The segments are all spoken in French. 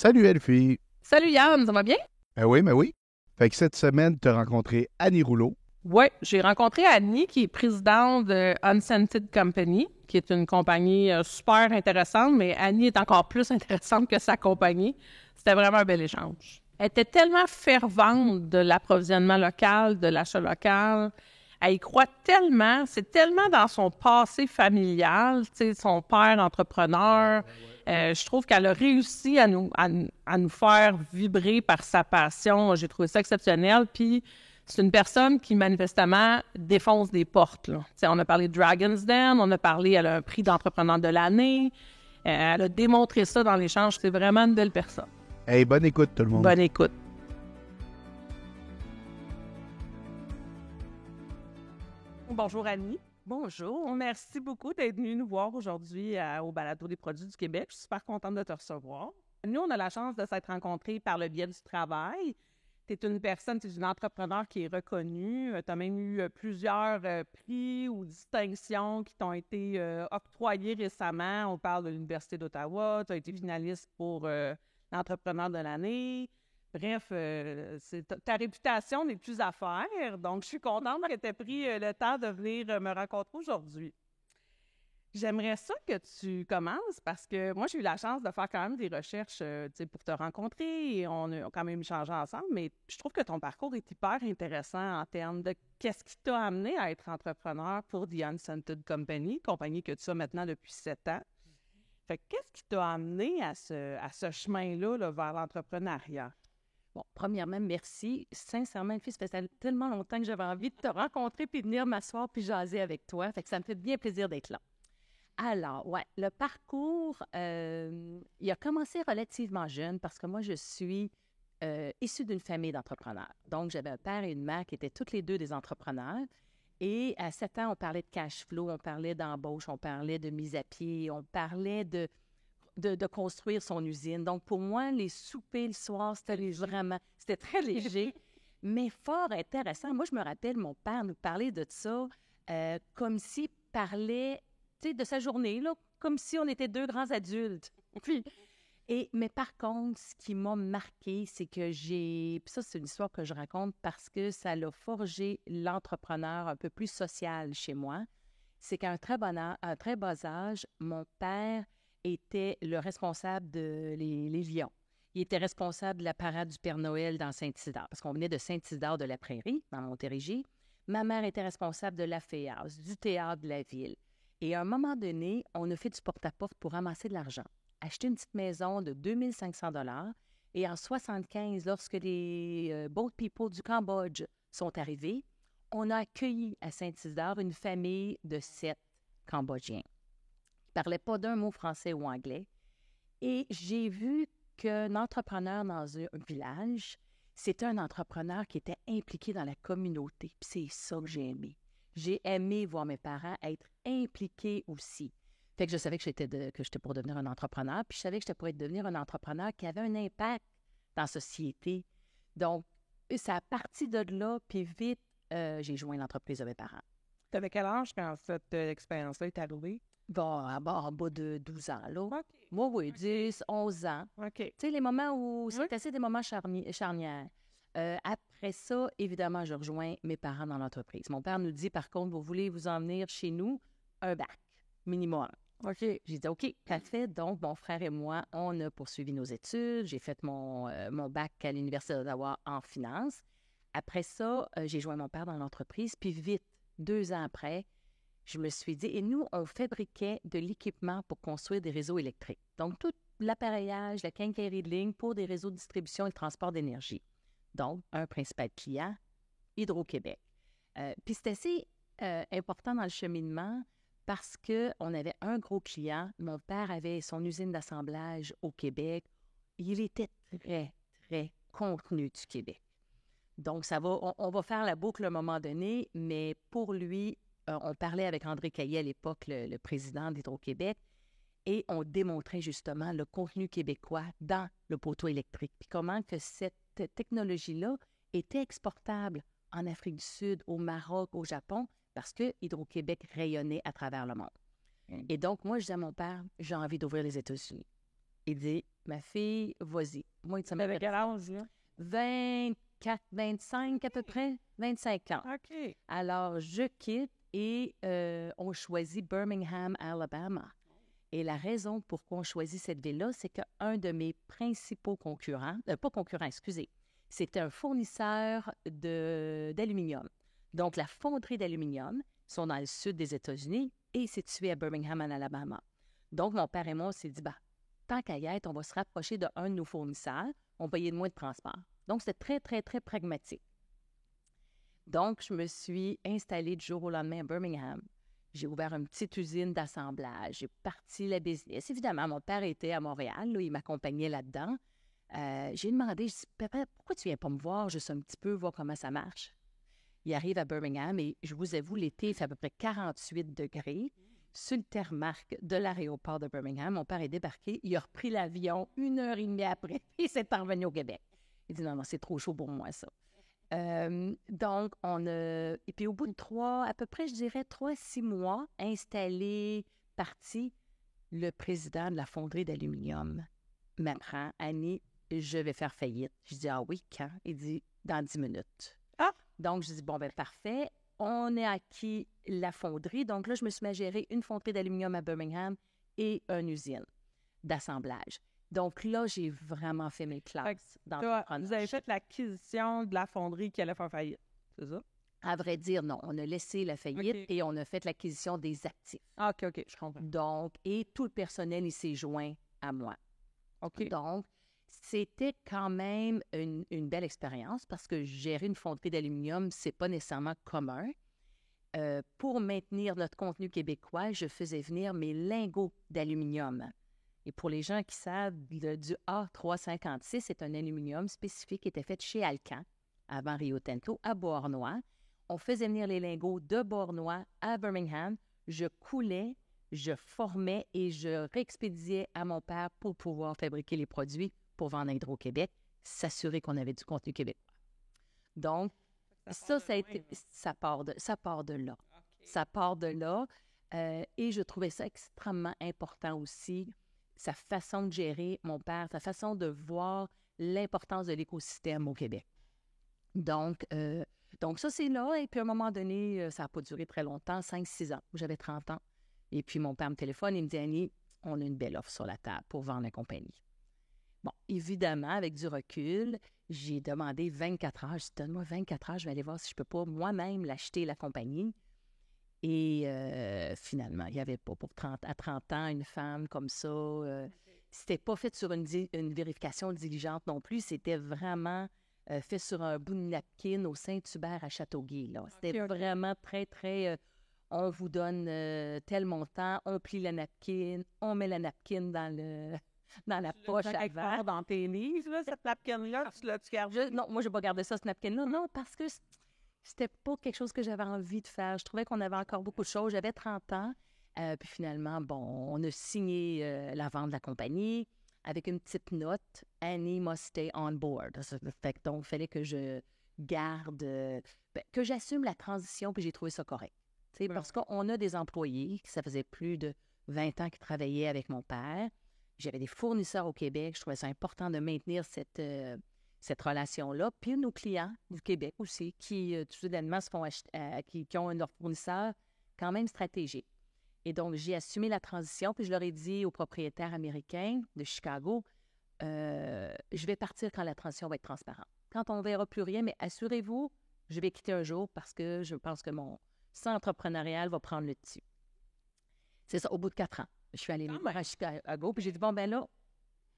Salut Elfie! Salut Yann, ça va bien? Ben oui. Fait que cette semaine, tu as rencontré Annie Rouleau. Oui, j'ai rencontré Annie, qui est présidente de Unscented Company, qui est une compagnie super intéressante, mais Annie est encore plus intéressante que sa compagnie. C'était vraiment un bel échange. Elle était tellement fervente de l'approvisionnement local, de l'achat local. Elle y croit tellement, c'est tellement dans son passé familial, tu sais, son père entrepreneur. Je trouve qu'elle a réussi à nous faire vibrer par sa passion. J'ai trouvé ça exceptionnel. Puis, c'est une personne qui, manifestement, défonce des portes, là. Tu sais, on a parlé de Dragon's Den, elle a un prix d'entrepreneur de l'année. Elle a démontré ça dans l'échange. C'est vraiment une belle personne. Hey, bonne écoute tout le monde. Bonne écoute. Bonjour Annie. Bonjour. Merci beaucoup d'être venue nous voir aujourd'hui au Balado des produits du Québec. Je suis super contente de te recevoir. Nous, on a la chance de s'être rencontrés par le biais du travail. Tu es une entrepreneur qui est reconnue. Tu as même eu plusieurs prix ou distinctions qui t'ont été octroyés récemment. On parle de l'Université d'Ottawa. Tu as été finaliste pour l'entrepreneur de l'année. Bref, ta réputation n'est plus à faire. Donc, je suis contente que tu aies pris le temps de venir me rencontrer aujourd'hui. J'aimerais ça que tu commences parce que moi, j'ai eu la chance de faire quand même des recherches pour te rencontrer et on a quand même échangé ensemble, mais je trouve que ton parcours est hyper intéressant en termes de qu'est-ce qui t'a amené à être entrepreneur pour The Unscented Company, compagnie que tu as maintenant depuis 7 ans. Fait que qu'est-ce qui t'a amené à ce chemin-là là, vers l'entrepreneuriat? Bon, premièrement, merci. Sincèrement, Elfie, ça fait tellement longtemps que j'avais envie de te rencontrer puis de venir m'asseoir puis jaser avec toi. Fait que ça me fait bien plaisir d'être là. Alors, ouais, le parcours, il a commencé relativement jeune parce que moi, je suis issue d'une famille d'entrepreneurs. Donc, j'avais un père et une mère qui étaient toutes les deux des entrepreneurs. Et à 7 ans, on parlait de cash flow, on parlait d'embauche, on parlait de mise à pied, on parlait de construire son usine. Donc, pour moi, les soupers le soir, c'était très léger, mais fort intéressant. Moi, je me rappelle, mon père nous parlait de ça comme s'il parlait, tu sais, de sa journée, là, comme si on était deux grands adultes. Mais par contre, ce qui m'a marqué, c'est que puis ça, c'est une histoire que je raconte parce que ça l'a forgé l'entrepreneur un peu plus social chez moi. C'est qu'à un très bas âge, mon père était le responsable de les Lions. Il était responsable de la parade du Père Noël dans Saint-Isidore, parce qu'on venait de Saint-Isidore-de-la-Prairie, dans Montérégie. Ma mère était responsable de la FEAS, du théâtre de la ville. Et à un moment donné, on a fait du porte-à-porte pour ramasser de l'argent. Acheter une petite maison de 2500 $. Et en 1975, lorsque les Boat People du Cambodge sont arrivés, on a accueilli à Saint-Isidore une famille de 7 Cambodgiens. Ils ne parlaient pas d'un mot français ou anglais. Et j'ai vu qu'un entrepreneur dans un village, c'était un entrepreneur qui était impliqué dans la communauté. Puis c'est ça que j'ai aimé. J'ai aimé voir mes parents être impliqués aussi. Fait que je savais que j'étais pour devenir un entrepreneur, puis je savais que j'étais pour devenir un entrepreneur qui avait un impact dans la société. Donc, ça a parti de là, puis vite, j'ai joint l'entreprise de mes parents. Tu avais quel âge quand cette expérience-là est arrivée? Bon, en bas de 12 ans, là. OK. Moi, oui, 10, 11 ans. OK. Tu sais, les moments où c'est assez des moments charnières. Après ça, évidemment, je rejoins mes parents dans l'entreprise. Mon père nous dit, par contre, vous voulez vous en venir chez nous, un bac, minimum. OK. J'ai dit, OK, parfait. Donc, mon frère et moi, on a poursuivi nos études. J'ai fait mon bac à l'Université d'Ottawa en finance. Après ça, j'ai joint mon père dans l'entreprise. Puis vite, 2 ans après, je me suis dit, et nous, on fabriquait de l'équipement pour construire des réseaux électriques. Donc, tout l'appareillage, la quincaillerie de ligne pour des réseaux de distribution et de transport d'énergie. Donc, un principal client, Hydro-Québec. Puis c'est assez important dans le cheminement parce qu'on avait un gros client. Mon père avait son usine d'assemblage au Québec. Il était très, très contenu du Québec. Donc, on va faire la boucle à un moment donné, mais pour lui, on parlait avec André Caillet à l'époque, le président d'Hydro-Québec, et on démontrait justement le contenu québécois dans le poteau électrique. Puis comment que cette technologie-là était exportable en Afrique du Sud, au Maroc, au Japon, parce que Hydro-Québec rayonnait à travers le monde. Et donc, moi, je disais à mon père, j'ai envie d'ouvrir les États-Unis. Il dit, ma fille, vas-y. Moi, ça Avec m'avait quel âge, là? 24, 25 à peu près, 25 ans. OK. Alors, je quitte et on choisit Birmingham, Alabama. Et la raison pourquoi on choisit cette ville-là, c'est qu'un de mes principaux concurrents, pas concurrent, excusez, c'était un fournisseur d'aluminium. Donc, la fonderie d'aluminium sont dans le sud des États-Unis et située à Birmingham, en Alabama. Donc, mon père et moi, on s'est dit, tant qu'à y être, on va se rapprocher d'un de nos fournisseurs, on va payer moins de transport. Donc, c'était très, très, très pragmatique. Donc, je me suis installée du jour au lendemain à Birmingham. J'ai ouvert une petite usine d'assemblage. J'ai parti la business. Évidemment, mon père était à Montréal. Là, il m'accompagnait là-dedans. J'ai demandé, je dis, papa, pourquoi tu viens pas me voir juste un petit peu, voir comment ça marche? Il arrive à Birmingham et je vous avoue, l'été, il fait à peu près 48 degrés. Sur le tarmac de l'aéroport de Birmingham, mon père est débarqué. Il a repris l'avion 1 heure et demie après et s'est revenu au Québec. Il dit, non, c'est trop chaud pour moi, ça. Donc, et puis au bout de à peu près, je dirais 3-6 mois, installé, parti, le président de la fonderie d'aluminium m'apprend, Annie, je vais faire faillite. Je dis, ah oui, quand? Il dit, dans 10 minutes. Ah! Donc, je dis, bon, ben parfait. On a acquis la fonderie. Donc là, je me suis mis à gérer une fonderie d'aluminium à Birmingham et une usine d'assemblage. Donc là, j'ai vraiment fait mes classes Vous avez fait l'acquisition de la fonderie qui allait faire faillite, c'est ça? À vrai dire, non. On a laissé la faillite et on a fait l'acquisition des actifs. Ah, OK, je comprends. Donc, et tout le personnel, il s'est joint à moi. OK. Donc, c'était quand même une belle expérience parce que gérer une fonderie d'aluminium, c'est pas nécessairement commun. Pour maintenir notre contenu québécois, je faisais venir mes lingots d'aluminium. Et pour les gens qui savent, du A356, c'est un aluminium spécifique qui était fait chez Alcan, avant Rio Tinto, à Beauharnois. On faisait venir les lingots de Beauharnois à Birmingham. Je coulais, je formais et je réexpédiais à mon père pour pouvoir fabriquer les produits pour vendre à Hydro-Québec, s'assurer qu'on avait du contenu québécois. Donc, ça part de là. Okay. Ça part de là. Et je trouvais ça extrêmement important aussi, sa façon de gérer, mon père, sa façon de voir l'importance de l'écosystème au Québec. Donc ça, c'est là. Et puis, à un moment donné, ça n'a pas duré très longtemps, 5-6 ans, où j'avais 30 ans. Et puis, mon père me téléphone et me dit, Annie, on a une belle offre sur la table pour vendre la compagnie. Bon, évidemment, avec du recul, j'ai demandé 24 heures. Je dis, donne-moi 24 heures, je vais aller voir si je peux pas moi-même l'acheter, la compagnie. Et finalement, il n'y avait pas à 30 ans une femme comme ça. C'était pas fait sur une vérification diligente non plus. C'était vraiment fait sur un bout de napkin au Saint-Hubert à Châteauguay. Là. C'était vraiment très, très... on vous donne tel montant, on plie la napkin, on met la napkin dans la poche avant. Dans tes livres, là, cette napkin-là, tu l'as-tu gardé? Non, moi, je n'ai pas gardé ça, ce napkin-là. Non, parce que c'était pas quelque chose que j'avais envie de faire. Je trouvais qu'on avait encore beaucoup de choses. J'avais 30 ans. Puis finalement, on a signé la vente de la compagnie avec une petite note. Annie must stay on board. Donc, il fallait que je garde, que j'assume la transition, puis j'ai trouvé ça correct. Parce qu'on a des employés, ça faisait plus de 20 ans qu'ils travaillaient avec mon père. J'avais des fournisseurs au Québec. Je trouvais ça important de maintenir cette relation-là. Puis nos clients du Québec aussi, qui tout soudainement se font qui ont leur fournisseur quand même stratégique. Et donc, j'ai assumé la transition, puis je leur ai dit aux propriétaires américains de Chicago, je vais partir quand la transition va être transparente. Quand on ne verra plus rien, mais assurez-vous, je vais quitter un jour parce que je pense que mon sang entrepreneurial va prendre le dessus. C'est ça, au bout de 4 ans. Je suis allée à Chicago, puis j'ai dit, là,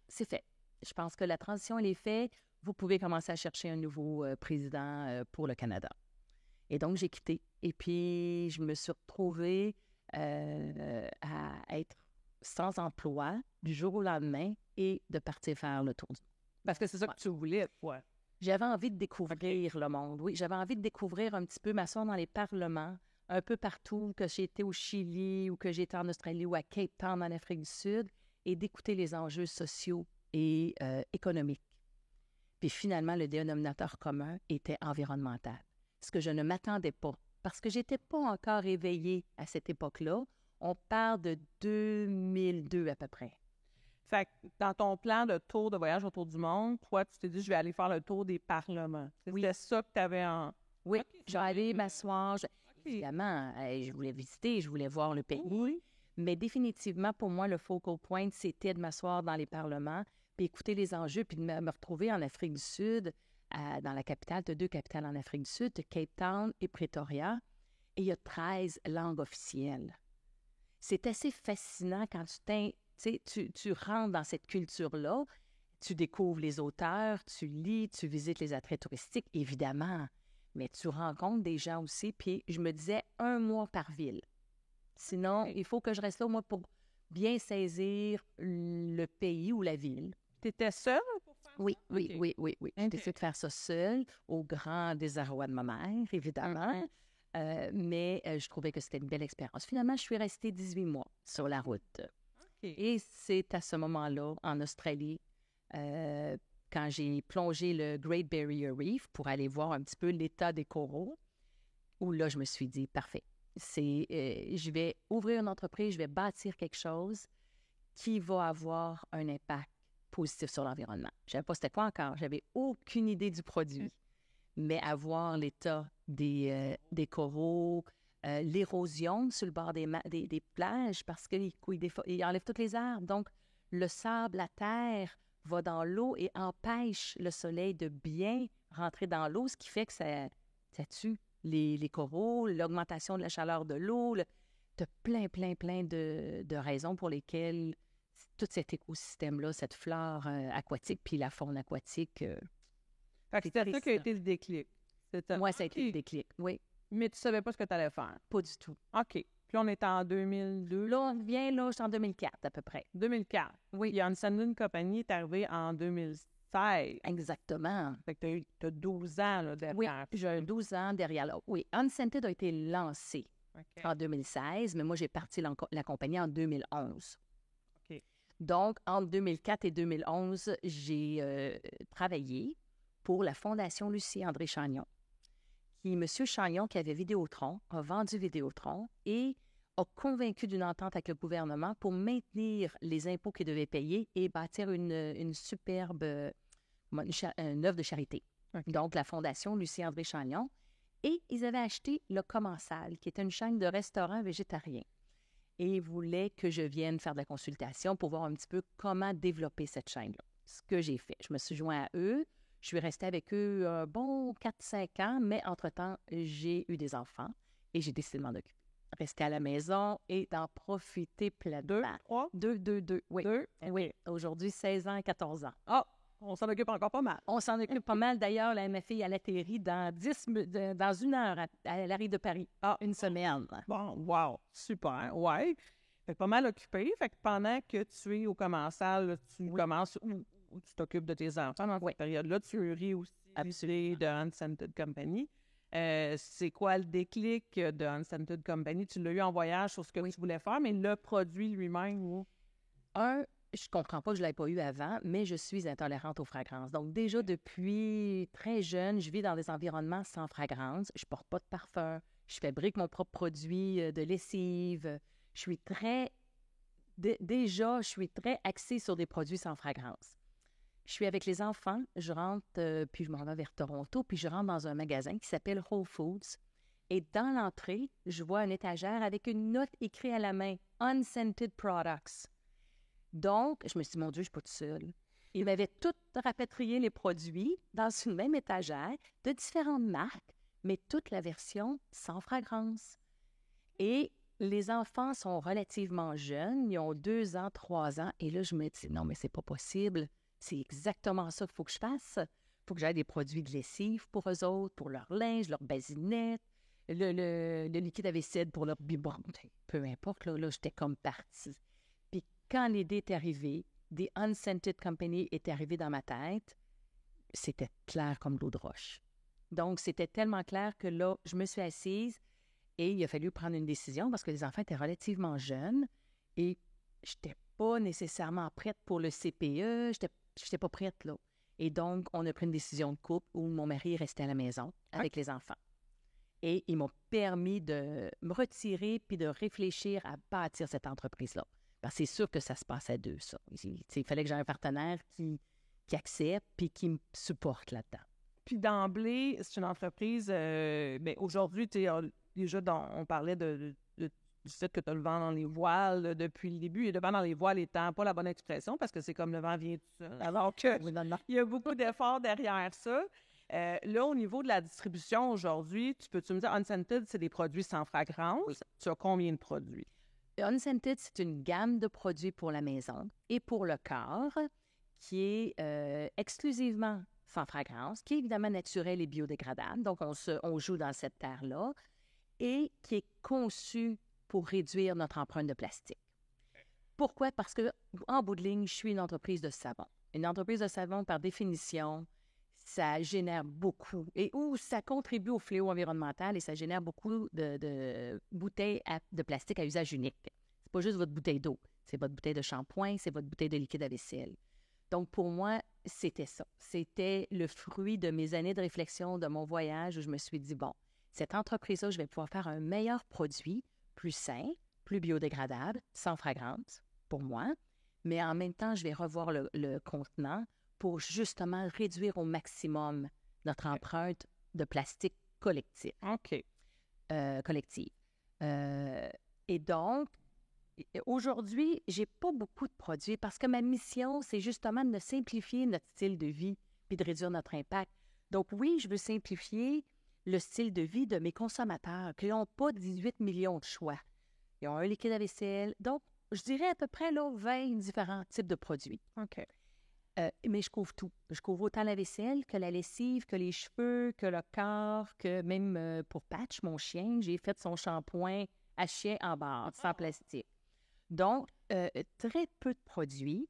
c'est fait. Je pense que la transition, elle est faite. Vous pouvez commencer à chercher un nouveau président pour le Canada. Et donc, j'ai quitté. Et puis, je me suis retrouvée à être sans emploi du jour au lendemain et de partir faire le tour du monde. Parce que c'est ça que tu voulais, toi. J'avais envie de découvrir le monde, oui. J'avais envie de découvrir un petit peu, m'asseoir dans les parlements, un peu partout, que j'ai été au Chili ou que j'ai été en Australie ou à Cape Town, en Afrique du Sud, et d'écouter les enjeux sociaux et économiques. Puis finalement, le dénominateur commun était environnemental, ce que je ne m'attendais pas, parce que je n'étais pas encore éveillée à cette époque-là. On parle de 2002 à peu près. Fait que dans ton plan de tour de voyage autour du monde, toi, tu t'es dit, je vais aller faire le tour des parlements. C'était ça que tu avais en... Oui, Ok, je vais aller m'asseoir. Ok. Évidemment, je voulais visiter, je voulais voir le pays. Oui. Mais définitivement, pour moi, le focal point, c'était de m'asseoir dans les parlements, puis écouter les enjeux, puis de me retrouver en Afrique du Sud, dans la capitale. Tu as 2 capitales en Afrique du Sud, Cape Town et Pretoria. Et il y a 13 langues officielles. C'est assez fascinant quand tu rentres dans cette culture-là, tu découvres les auteurs, tu lis, tu visites les attraits touristiques, évidemment, mais tu rencontres des gens aussi, puis je me disais 1 mois par ville. Sinon, il faut que je reste là, moi, pour bien saisir le pays ou la ville. Tu étais seule pour faire Oui, ça? oui, Ok. oui, oui, oui. J'ai décidé de faire ça seule, au grand désarroi de ma mère, évidemment. Mais je trouvais que c'était une belle expérience. Finalement, je suis restée 18 mois sur la route. Et c'est à ce moment-là, en Australie, quand j'ai plongé le Great Barrier Reef pour aller voir un petit peu l'état des coraux, où là, je me suis dit, parfait, je vais ouvrir une entreprise, je vais bâtir quelque chose qui va avoir un impact positif sur l'environnement. Je ne savais pas c'était quoi encore, j'avais aucune idée du produit, mais avoir l'état des coraux, l'érosion sur le bord des plages parce qu'ils enlèvent toutes les arbres. Donc, le sable, la terre va dans l'eau et empêche le soleil de bien rentrer dans l'eau, ce qui fait que ça tue les coraux, l'augmentation de la chaleur de l'eau. Tu as plein de raisons pour lesquelles tout cet écosystème-là, cette flore aquatique, puis la faune aquatique... Fait que c'était ça qui a été le déclic. Moi, ça a été le déclic, oui. Mais tu savais pas ce que tu allais faire? Pas du tout. OK. Puis on est en 2002. Là, on vient, là, je suis en 2004 à peu près. 2004. Oui. Puis Unsended Company est arrivé en 2016. Exactement. Fait que tu as 12 ans là, derrière. Oui, j'ai 12 ans derrière là. Oui, Unscented a été lancé en 2016, mais moi, j'ai parti la compagnie en 2011. OK. Donc, entre 2004 et 2011, j'ai travaillé pour la Fondation Lucie-André Chagnon. M. Chagnon, qui avait Vidéotron, a vendu Vidéotron et a convaincu d'une entente avec le gouvernement pour maintenir les impôts qu'il devait payer et bâtir une superbe une œuvre de charité. Okay. Donc, la Fondation Lucie-André Chagnon. Et ils avaient acheté le Commensal, qui était une chaîne de restaurants végétariens. Et ils voulaient que je vienne faire de la consultation pour voir un petit peu comment développer cette chaîne-là. Ce que j'ai fait. Je me suis joint à eux. Je suis restée avec eux un bon 4-5 ans, mais entre-temps, j'ai eu des enfants et j'ai décidé de m'en occuper. Rester à la maison et d'en profiter pleinement. 2, oui. 2? Oui, aujourd'hui, 16 ans et 14 ans. Ah, on s'en occupe encore pas mal. On s'en occupe pas mal. D'ailleurs, ma fille, elle atterrit dans 1 heure à l'arrivée de Paris. Ah, une semaine. Bon, wow, super, ouais. Fait que pas mal occupé. Fait que pendant que tu es au commensal, tu commences... où tu t'occupes de tes enfants dans cette période-là. Tu ris aussi de Unscented Company. C'est quoi le déclic de Unscented Company? Tu l'as eu en voyage sur ce que tu voulais faire, mais le produit lui-même, je comprends pas que je ne l'avais pas eu avant, mais je suis intolérante aux fragrances. Donc, déjà, depuis très jeune, je vis dans des environnements sans fragrance. Je porte pas de parfum. Je fabrique mon propre produit de lessive. Je suis très... Déjà, je suis très axée sur des produits sans fragrance. Je suis avec les enfants, je rentre, puis je m'en vais vers Toronto, puis je rentre dans un magasin qui s'appelle Whole Foods. Et dans l'entrée, je vois une étagère avec une note écrite à la main, « Unscented Products ». Donc, je me suis dit, mon Dieu, je ne suis pas toute seule. Ils m'avaient tout rapatrié les produits dans une même étagère de différentes marques, mais toute la version sans fragrance. Et les enfants sont relativement jeunes, ils ont 2 ans, 3 ans, et là, je me dis, non, mais c'est pas possible. C'est exactement ça qu'il faut que je fasse. Il faut que j'aille des produits de lessive pour eux autres, pour leur linge, leur basinette, le liquide à vaisselle pour leur biberon. Peu importe, là j'étais comme partie. Puis quand l'idée est arrivée, The Unscented Company est arrivé dans ma tête, c'était clair comme l'eau de roche. Donc, c'était tellement clair que là, je me suis assise et il a fallu prendre une décision parce que les enfants étaient relativement jeunes et je n'étais pas nécessairement prête pour le CPE, je n'étais pas prête, là. Et donc, on a pris une décision de couple où mon mari est resté à la maison avec les enfants. Et ils m'ont permis de me retirer puis de réfléchir à bâtir cette entreprise-là. Parce que c'est sûr que ça se passe à deux, ça. Il fallait que j'aie un partenaire qui accepte puis qui me supporte là-dedans. Puis d'emblée, c'est une entreprise, aujourd'hui, déjà, on parlait du fait que tu as le vent dans les voiles depuis le début. Et le vent dans les voiles étant pas la bonne expression parce que c'est comme le vent vient tout seul. Alors que il y a beaucoup d'efforts derrière ça. Là, au niveau de la distribution aujourd'hui, tu me dire, Unscented, c'est des produits sans fragrance. Oui. Tu as combien de produits? Unscented, c'est une gamme de produits pour la maison et pour le corps qui est exclusivement sans fragrance, qui est évidemment naturel et biodégradable. Donc, on joue dans cette terre-là et qui est conçu pour réduire notre empreinte de plastique. Pourquoi? Parce que, en bout de ligne, je suis une entreprise de savon. Une entreprise de savon, par définition, ça génère beaucoup, ça contribue au fléau environnemental et ça génère beaucoup de bouteilles de plastique à usage unique. C'est pas juste votre bouteille d'eau, c'est votre bouteille de shampoing, c'est votre bouteille de liquide à vaisselle. Donc, pour moi, c'était ça. C'était le fruit de mes années de réflexion, de mon voyage, où je me suis dit, bon, cette entreprise-là, je vais pouvoir faire un meilleur produit, plus sain, plus biodégradable, sans fragrance, pour moi, mais en même temps, je vais revoir le contenant pour justement réduire au maximum notre empreinte de plastique collective. OK. Collective. Et donc, aujourd'hui, j'ai pas beaucoup de produits parce que ma mission, c'est justement de simplifier notre style de vie puis de réduire notre impact. Donc oui, je veux simplifier le style de vie de mes consommateurs qui n'ont pas 18 millions de choix. Ils ont un liquide à vaisselle. Donc, je dirais à peu près là, 20 différents types de produits. OK. Mais je couvre tout. Je couvre autant la vaisselle que la lessive, que les cheveux, que le corps, que même pour Patch, mon chien, j'ai fait son shampoing à chien en barre, sans plastique. Donc, très peu de produits.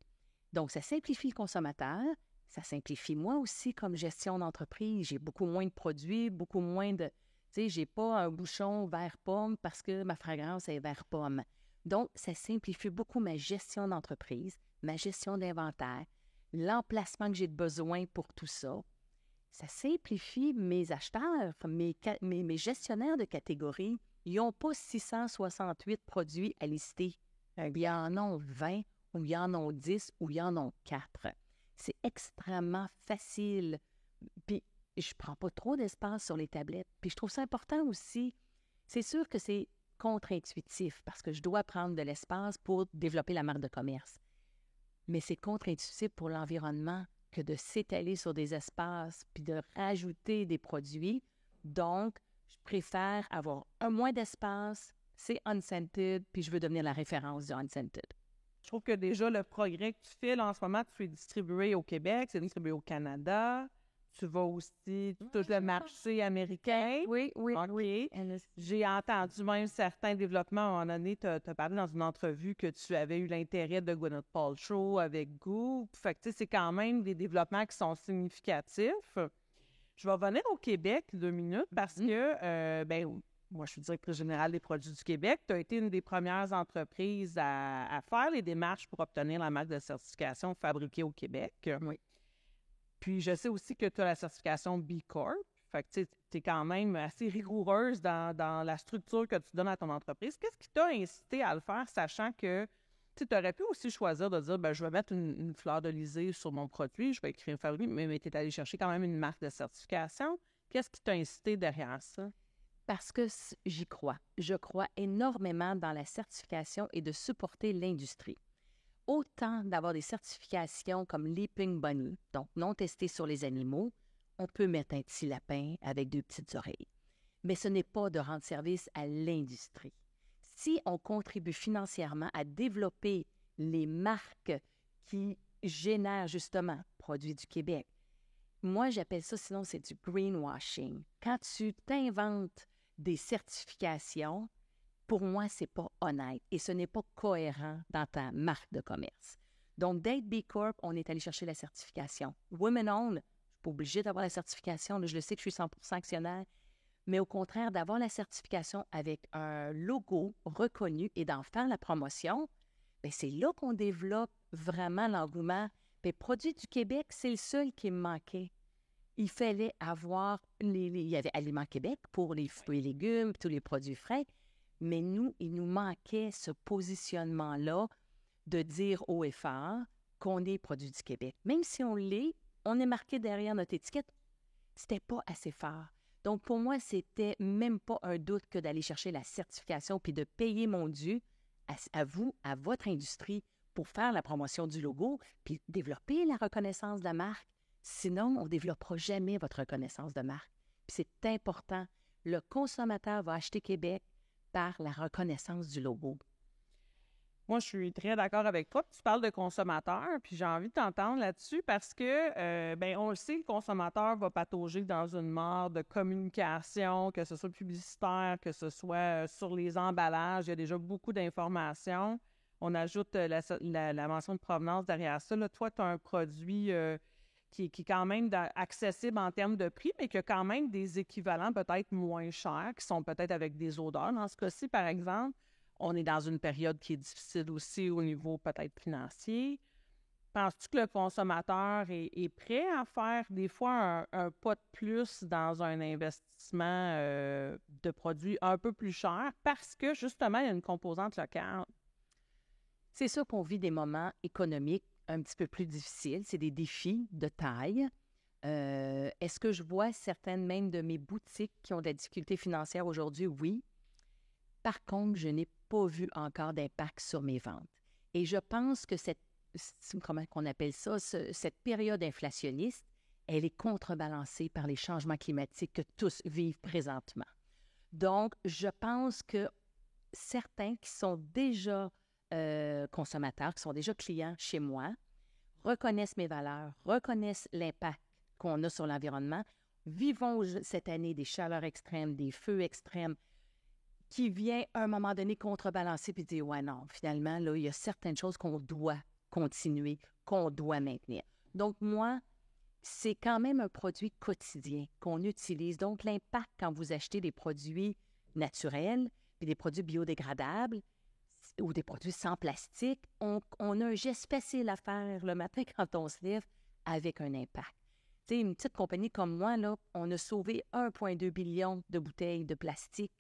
Donc, ça simplifie le consommateur. Ça simplifie moi aussi comme gestion d'entreprise. J'ai beaucoup moins de produits, beaucoup moins de... Tu sais, j'ai pas un bouchon vert pomme parce que ma fragrance est vert pomme. Donc, ça simplifie beaucoup ma gestion d'entreprise, ma gestion d'inventaire, l'emplacement que j'ai de besoin pour tout ça. Ça simplifie mes acheteurs, mes gestionnaires de catégorie. Ils n'ont pas 668 produits à lister. Il y en a 20, ou il y en a 10, ou il y en a 4. C'est extrêmement facile. Puis, je ne prends pas trop d'espace sur les tablettes. Puis, je trouve ça important aussi. C'est sûr que c'est contre-intuitif parce que je dois prendre de l'espace pour développer la marque de commerce. Mais c'est contre-intuitif pour l'environnement que de s'étaler sur des espaces puis de rajouter des produits. Donc, je préfère avoir un moins d'espace, c'est Unscented, puis je veux devenir la référence du Unscented. Je trouve que déjà, le progrès que tu fais, là, en ce moment, tu es distribué au Québec, c'est distribué au Canada. Tu vas aussi tout le marché américain. Oui. OK. J'ai entendu même certains développements. À un moment donné, tu as parlé dans une entrevue que tu avais eu l'intérêt de Gwyneth Paltrow avec Goop. Fait que, tu sais, c'est quand même des développements qui sont significatifs. Je vais revenir au Québec 2 minutes parce que, moi, je suis directrice générale des produits du Québec. Tu as été une des premières entreprises à faire les démarches pour obtenir la marque de certification fabriquée au Québec. Oui. Puis, je sais aussi que tu as la certification B Corp. Fait que tu es quand même assez rigoureuse dans la structure que tu donnes à ton entreprise. Qu'est-ce qui t'a incité à le faire, sachant que tu aurais pu aussi choisir de dire, je vais mettre une fleur d'Elysée sur mon produit, je vais écrire fabriqué, mais tu es allé chercher quand même une marque de certification. Qu'est-ce qui t'a incité derrière ça? Parce que j'y crois. Je crois énormément dans la certification et de supporter l'industrie. Autant d'avoir des certifications comme Leaping Bunny, donc non testées sur les animaux, on peut mettre un petit lapin avec 2 petites oreilles. Mais ce n'est pas de rendre service à l'industrie. Si on contribue financièrement à développer les marques qui génèrent justement produits du Québec, moi j'appelle ça, sinon c'est du greenwashing. Quand tu t'inventes des certifications, pour moi, ce n'est pas honnête et ce n'est pas cohérent dans ta marque de commerce. Donc, d'être B Corp, on est allé chercher la certification. Women Own, je ne suis pas obligée d'avoir la certification. Là, je le sais que je suis 100% actionnaire. Mais au contraire, d'avoir la certification avec un logo reconnu et d'en faire la promotion, bien, c'est là qu'on développe vraiment l'engouement. Puis, Produits du Québec, c'est le seul qui me manquait. Il fallait avoir... il y avait Aliments Québec pour les fruits et légumes, tous les produits frais. Mais nous, il nous manquait ce positionnement-là de dire haut et fort qu'on est produit du Québec. Même si on l'est, on est marqué derrière notre étiquette, c'était pas assez fort. Donc, pour moi, c'était même pas un doute que d'aller chercher la certification puis de payer mon dû à vous, à votre industrie, pour faire la promotion du logo puis développer la reconnaissance de la marque. Sinon, on ne développera jamais votre reconnaissance de marque. Puis c'est important. Le consommateur va acheter Québec par la reconnaissance du logo. Moi, je suis très d'accord avec toi. Tu parles de consommateur, puis j'ai envie de t'entendre là-dessus parce que, on le sait, le consommateur va patauger dans une mare de communication, que ce soit publicitaire, que ce soit sur les emballages. Il y a déjà beaucoup d'informations. On ajoute la mention de provenance derrière ça. Là, toi, tu as un produit qui est quand même accessible en termes de prix, mais qui a quand même des équivalents peut-être moins chers, qui sont peut-être avec des odeurs. Dans ce cas-ci, par exemple, on est dans une période qui est difficile aussi au niveau peut-être financier. Penses-tu que le consommateur est prêt à faire des fois un pas de plus dans un investissement de produits un peu plus cher parce que justement, il y a une composante locale? C'est sûr qu'on vit des moments économiques un petit peu plus difficiles. C'est des défis de taille. Est-ce que je vois certaines même de mes boutiques qui ont de la difficulté financière aujourd'hui? Oui. Par contre, je n'ai pas vu encore d'impact sur mes ventes. Et je pense que comment on appelle ça, cette période inflationniste, elle est contrebalancée par les changements climatiques que tous vivent présentement. Donc, je pense que certains qui sont déjà consommateurs, qui sont déjà clients chez moi, reconnaissent mes valeurs, reconnaissent l'impact qu'on a sur l'environnement. Vivons cette année des chaleurs extrêmes, des feux extrêmes, qui vient à un moment donné contrebalancer puis dire « Ouais, non, finalement, là, il y a certaines choses qu'on doit continuer, qu'on doit maintenir. » Donc, moi, c'est quand même un produit quotidien qu'on utilise. Donc, l'impact quand vous achetez des produits naturels puis des produits biodégradables ou des produits sans plastique, on a un geste facile à faire le matin quand on se lève avec un impact. Tu sais, une petite compagnie comme moi, là, on a sauvé 1,2 billion de bouteilles de plastique.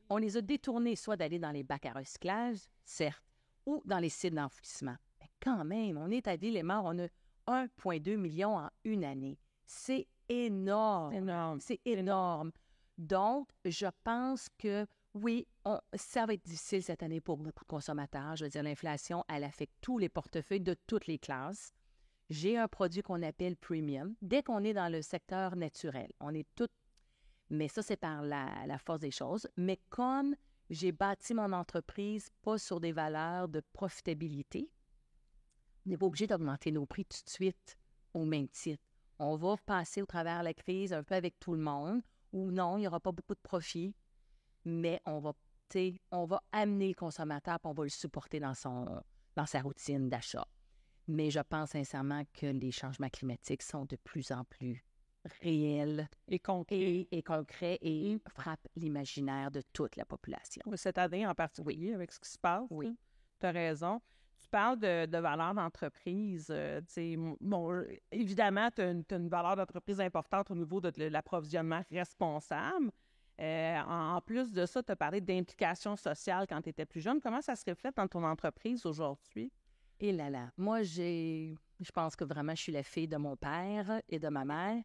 On les a détournés soit d'aller dans les bacs à recyclage, certes, ou dans les sites d'enfouissement. Mais quand même, on est à ville et mort, on a 1,2 million en une année. C'est énorme. C'est énorme. Donc, je pense que oui, ça va être difficile cette année pour beaucoup de consommateurs. Je veux dire, l'inflation, elle affecte tous les portefeuilles de toutes les classes. J'ai un produit qu'on appelle premium. Dès qu'on est dans le secteur naturel, on est tout. Mais ça, c'est par la force des choses. Mais comme j'ai bâti mon entreprise pas sur des valeurs de profitabilité, on n'est pas obligé d'augmenter nos prix tout de suite au même titre. On va passer au travers la crise un peu avec tout le monde, ou non, il n'y aura pas beaucoup de profit, mais on va amener le consommateur et on va le supporter dans sa routine d'achat. Mais je pense sincèrement que les changements climatiques sont de plus en plus réels et concrets et frappent l'imaginaire de toute la population. Cette année en particulier, avec ce qui se passe, oui. Tu as raison. Tu parles de valeur d'entreprise. Évidemment, tu as une valeur d'entreprise importante au niveau de l'approvisionnement responsable. En plus de ça, tu as parlé d'implication sociale quand tu étais plus jeune. Comment ça se reflète dans ton entreprise aujourd'hui? Et là, moi, je pense que vraiment, je suis la fille de mon père et de ma mère.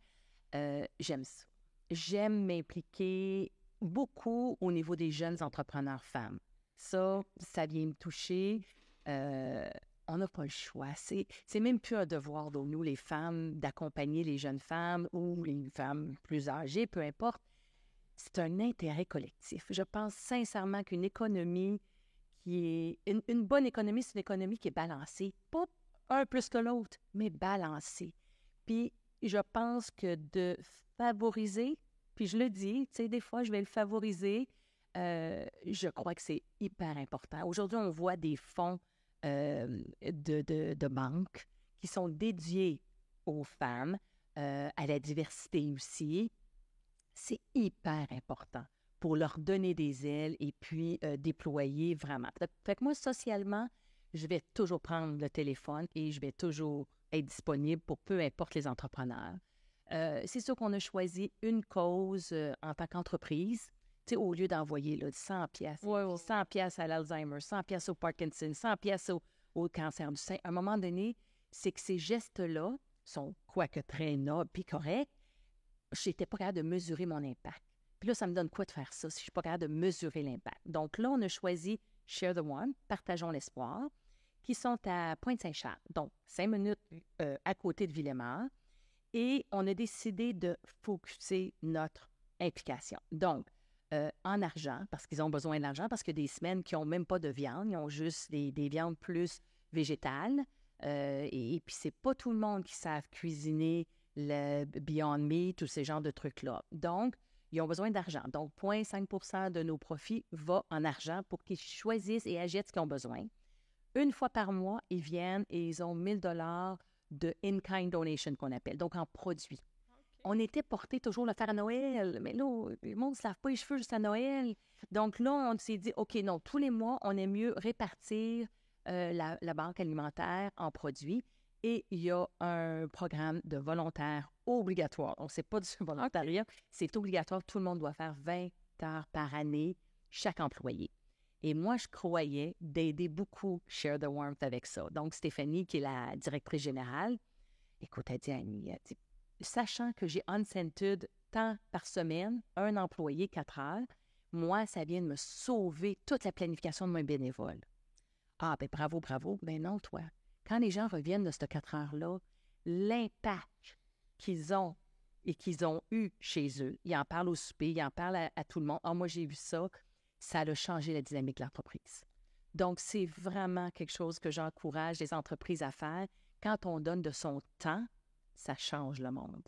J'aime ça. J'aime m'impliquer beaucoup au niveau des jeunes entrepreneurs femmes. Ça vient me toucher. On n'a pas le choix. C'est même plus un devoir de nous, les femmes, d'accompagner les jeunes femmes ou les femmes plus âgées, peu importe. C'est un intérêt collectif. Je pense sincèrement qu'une économie qui est... Une bonne économie, c'est une économie qui est balancée. Pas un plus que l'autre, mais balancée. Puis, je pense que de favoriser, puis je le dis, tu sais, des fois, je vais le favoriser, je crois que c'est hyper important. Aujourd'hui, on voit des fonds de banques qui sont dédiés aux femmes, à la diversité aussi. C'est hyper important pour leur donner des ailes et puis déployer vraiment. Fait que moi, socialement, je vais toujours prendre le téléphone et je vais toujours être disponible pour peu importe les entrepreneurs. C'est sûr qu'on a choisi une cause en tant qu'entreprise. Tu sais, au lieu d'envoyer là, 100 pièces, 100 pièces à l'Alzheimer, 100 pièces au Parkinson, 100 pièces au cancer du sein. À un moment donné, c'est que ces gestes-là sont, quoique très nobles puis corrects, je n'étais pas capable de mesurer mon impact. Puis là, ça me donne quoi de faire ça si je ne suis pas capable de mesurer l'impact? Donc là, on a choisi Share the One, Partageons l'espoir, qui sont à Pointe-Saint-Charles, donc 5 minutes à côté de Villemort. Et on a décidé de focusser notre implication. Donc, en argent, parce qu'ils ont besoin d'argent, parce qu'il y a des semaines qui n'ont même pas de viande, ils ont juste des viandes plus végétales. Et puis, c'est pas tout le monde qui savent cuisiner le Beyond Meat, tous ces genres de trucs-là. Donc, ils ont besoin d'argent. Donc, 0,5 % de nos profits va en argent pour qu'ils choisissent et achètent ce qu'ils ont besoin. Une fois par mois, ils viennent et ils ont 1 000 $ de in-kind donation qu'on appelle, donc en produits. Okay. On était porté toujours le faire à Noël, mais là, le monde ne se lave pas les cheveux juste à Noël. Donc là, on s'est dit, OK, non, tous les mois, on est mieux répartir la banque alimentaire en produits. Et il y a un programme de volontaires obligatoire. Donc, ce n'est pas du volontariat, c'est obligatoire. Tout le monde doit faire 20 heures par année, chaque employé. Et moi, je croyais d'aider beaucoup Share the Warmth avec ça. Donc, Stéphanie, qui est la directrice générale, écoute, elle dit à Annie, sachant que j'ai unscented tant par semaine, un employé, 4 heures, moi, ça vient de me sauver toute la planification de mon bénévole. Ah, ben bravo, bravo. Ben non, toi. Quand les gens reviennent de ces 4 heures-là, l'impact qu'ils ont et qu'ils ont eu chez eux, ils en parlent au souper, ils en parlent à tout le monde. Ah, moi, j'ai vu ça. Ça a changé la dynamique de l'entreprise. Donc, c'est vraiment quelque chose que j'encourage les entreprises à faire. Quand on donne de son temps, ça change le monde.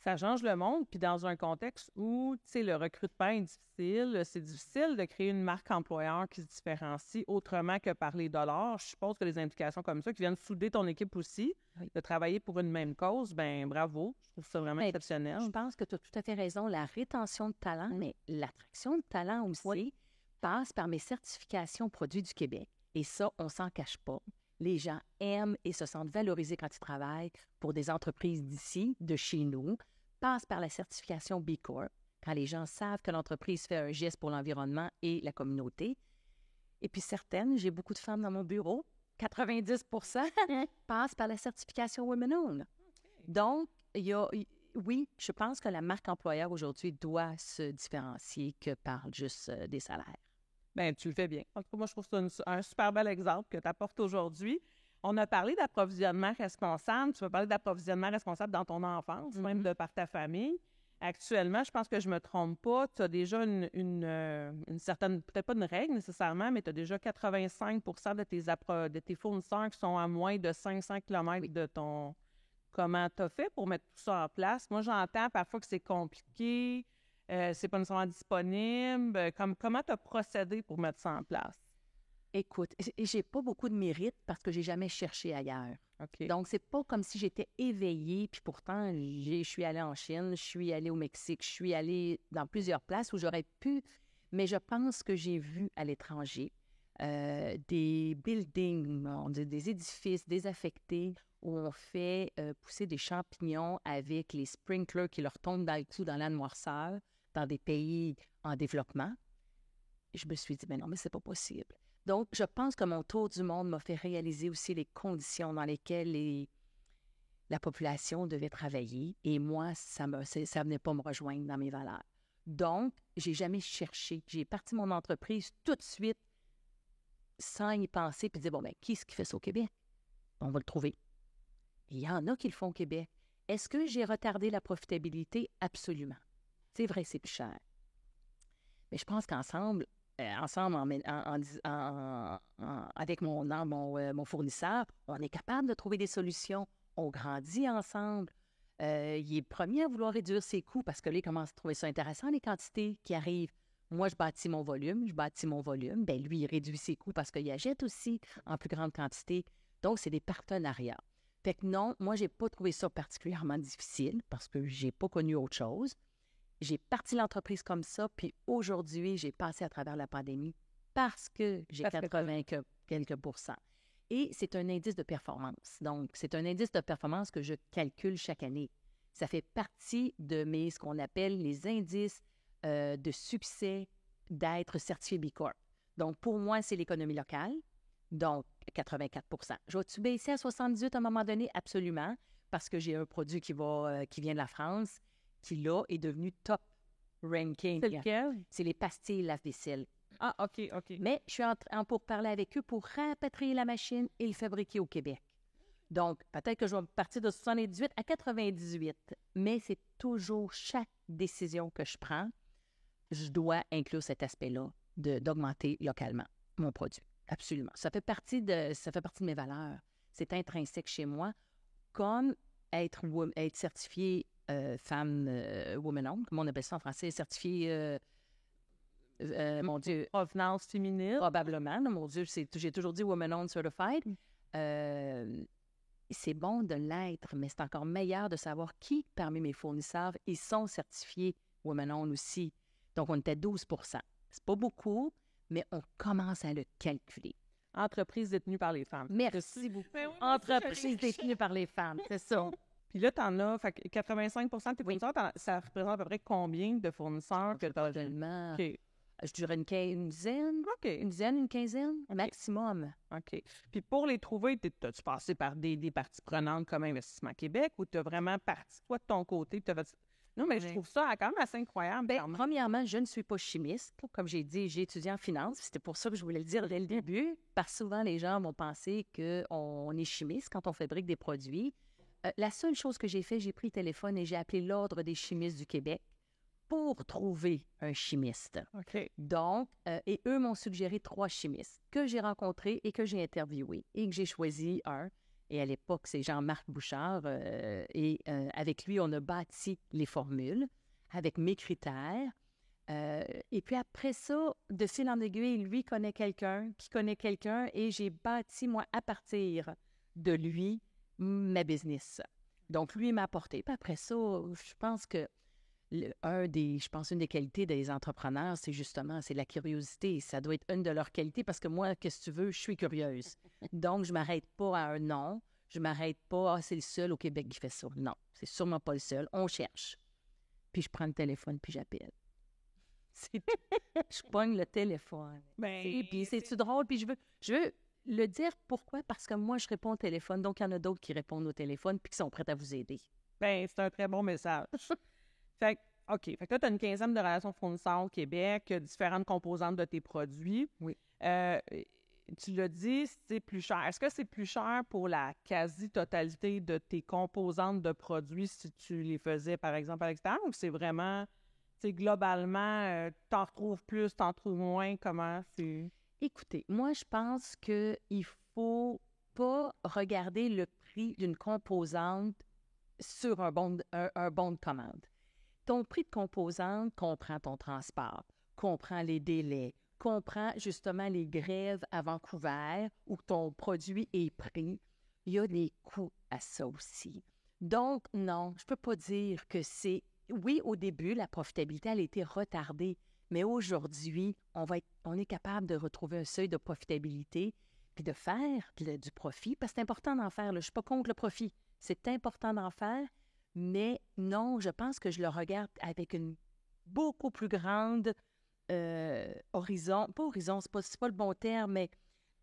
Ça change le monde, puis dans un contexte où, tu sais, le recrutement est difficile, c'est difficile de créer une marque employeur qui se différencie autrement que par les dollars. Je suppose que les implications comme ça, qui viennent souder ton équipe aussi, de travailler pour une même cause, ben bravo, je trouve ça vraiment exceptionnel. Je pense que tu as tout à fait raison. La rétention de talent, mais l'attraction de talent aussi passe par mes certifications produits du Québec. Et ça, on s'en cache pas. Les gens aiment et se sentent valorisés quand ils travaillent pour des entreprises d'ici, de chez nous, passe par la certification B Corp, quand les gens savent que l'entreprise fait un geste pour l'environnement et la communauté. Et puis certaines, j'ai beaucoup de femmes dans mon bureau, 90 % passent par la certification Women Owned. Donc, oui, je pense que la marque employeur aujourd'hui doit se différencier que par juste des salaires. Bien, tu le fais bien. En tout cas, moi, je trouve ça un super bel exemple que tu apportes aujourd'hui. On a parlé d'approvisionnement responsable. Tu vas parler d'approvisionnement responsable dans ton enfance, même de par ta famille. Actuellement, je pense que je ne me trompe pas, tu as déjà une certaine, peut-être pas une règle nécessairement, mais tu as déjà 85 % de tes fournisseurs qui sont à moins de 500 km de ton... Comment tu as fait pour mettre tout ça en place? Moi, j'entends parfois que c'est compliqué, c'est pas nécessairement disponible. Comment tu as procédé pour mettre ça en place? Écoute, j'ai pas beaucoup de mérite parce que j'ai jamais cherché ailleurs. Okay. Donc, c'est pas comme si j'étais éveillée, puis pourtant, je suis allée en Chine, je suis allée au Mexique, je suis allée dans plusieurs places où j'aurais pu, mais je pense que j'ai vu à l'étranger des buildings, des édifices désaffectés où on fait pousser des champignons avec les sprinklers qui leur tombent dans le cou dans la noirceur dans des pays en développement. Je me suis dit, mais non, mais c'est pas possible. Donc, je pense que mon tour du monde m'a fait réaliser aussi les conditions dans lesquelles la population devait travailler. Et moi, ça venait pas me rejoindre dans mes valeurs. Donc, j'ai jamais cherché. J'ai parti mon entreprise tout de suite sans y penser puis dire, bon, bien, qui est-ce qui fait ça au Québec? On va le trouver. Il y en a qui le font au Québec. Est-ce que j'ai retardé la profitabilité? Absolument. C'est vrai, c'est plus cher. Mais je pense qu'ensemble, avec mon fournisseur, on est capable de trouver des solutions. On grandit ensemble. Il est le premier à vouloir réduire ses coûts parce que là, il commence à trouver ça intéressant, les quantités qui arrivent. Moi, je bâtis mon volume. Bien, lui, il réduit ses coûts parce qu'il achète aussi en plus grande quantité. Donc, c'est des partenariats. Fait que non, moi, je n'ai pas trouvé ça particulièrement difficile parce que je n'ai pas connu autre chose. J'ai parti l'entreprise comme ça, puis aujourd'hui, j'ai passé à travers la pandémie parce que j'ai 80 quelques %. Et c'est un indice de performance. Donc, c'est un indice de performance que je calcule chaque année. Ça fait partie de ce qu'on appelle les indices de succès d'être certifié B Corp. Donc, pour moi, c'est l'économie locale. Donc, 84 Je vais-tu baisser à 78 à un moment donné? Absolument, parce que j'ai un produit qui vient de la France, qui, là, est devenu top ranking. C'est lequel? C'est les pastilles lave-vaisselle. Ah, OK. Mais je suis en pourparlers avec eux pour rapatrier la machine et le fabriquer au Québec. Donc, peut-être que je vais partir de 78 à 98, mais c'est toujours chaque décision que je prends, je dois inclure cet aspect-là d'augmenter localement mon produit. Absolument. Ça fait partie de mes valeurs. C'est intrinsèque chez moi, comme être certifiée femme woman-owned, comme on appelle ça en français, certifiée, mon Dieu, Provenance féminine. probablement, là, mon Dieu, j'ai toujours dit woman-owned certified. C'est bon de l'être, mais c'est encore meilleur de savoir qui, parmi mes fournisseurs, ils sont certifiés woman-owned aussi. Donc, on était 12 C'est pas beaucoup, mais on commence à le calculer. Entreprise détenue par les femmes. Merci beaucoup. Ben oui, Entreprise détenue par les femmes, c'est ça. Puis là, t'en as, fait que 85 de tes fournisseurs, ça représente à peu près combien de fournisseurs que t'as? Tellement. OK. Je dirais une dizaine, une quinzaine, maximum. OK. Puis pour les trouver, t'as-tu passé par des parties prenantes comme Investissement Québec ou t'as vraiment parti, toi, de ton côté, t'as fait... Non, mais je trouve ça quand même assez incroyable. Premièrement, je ne suis pas chimiste. Comme j'ai dit, j'ai étudié en finance. C'était pour ça que je voulais le dire dès le début, parce que souvent, les gens vont penser qu'on est chimiste quand on fabrique des produits. La seule chose que j'ai fait, j'ai pris le téléphone et j'ai appelé l'Ordre des chimistes du Québec pour trouver un chimiste. OK. Donc, et eux m'ont suggéré 3 chimistes que j'ai rencontrés et que j'ai interviewés et que j'ai choisi un. Et à l'époque, c'est Jean-Marc Bouchard. Avec lui, on a bâti les formules avec mes critères. Et puis après ça, de fil en aiguille, lui connaît quelqu'un qui connaît quelqu'un et j'ai bâti, moi, à partir de lui, ma business. Donc, lui m'a apporté. Puis après ça, je pense que une des qualités des entrepreneurs, c'est la curiosité. Ça doit être une de leurs qualités parce que moi, qu'est-ce que tu veux, je suis curieuse. Donc, je ne m'arrête pas à un nom. Je ne m'arrête pas, c'est le seul au Québec qui fait ça. Non, c'est sûrement pas le seul. On cherche. Puis je prends le téléphone puis j'appelle. Je pogne le téléphone. Puis c'est-tu drôle? Puis je veux le dire pourquoi? Parce que moi, je réponds au téléphone. Donc, il y en a d'autres qui répondent au téléphone puis qui sont prêts à vous aider. C'est un très bon message. Fait que là, tu as une quinzaine de relations fournisseurs au Québec, différentes composantes de tes produits. Oui. Tu l'as dit, c'est plus cher. Est-ce que c'est plus cher pour la quasi-totalité de tes composantes de produits si tu les faisais, par exemple, à l'extérieur, ou c'est vraiment, globalement, t'en retrouves plus, t'en trouves moins? Comment c'est? Écoutez, moi, je pense qu'il ne faut pas regarder le prix d'une composante sur un bon de commande. Ton prix de composante comprend ton transport, comprend les délais, comprend justement les grèves à Vancouver où ton produit est pris. Il y a des coûts à ça aussi. Donc, non, je ne peux pas dire que c'est... Oui, au début, la profitabilité, elle a été retardée, mais aujourd'hui, on est capable de retrouver un seuil de profitabilité puis de faire du profit, parce que c'est important d'en faire. Je ne suis pas contre le profit. C'est important d'en faire, mais non, je pense que je le regarde avec une beaucoup plus grande horizon. Pas horizon, c'est pas le bon terme, mais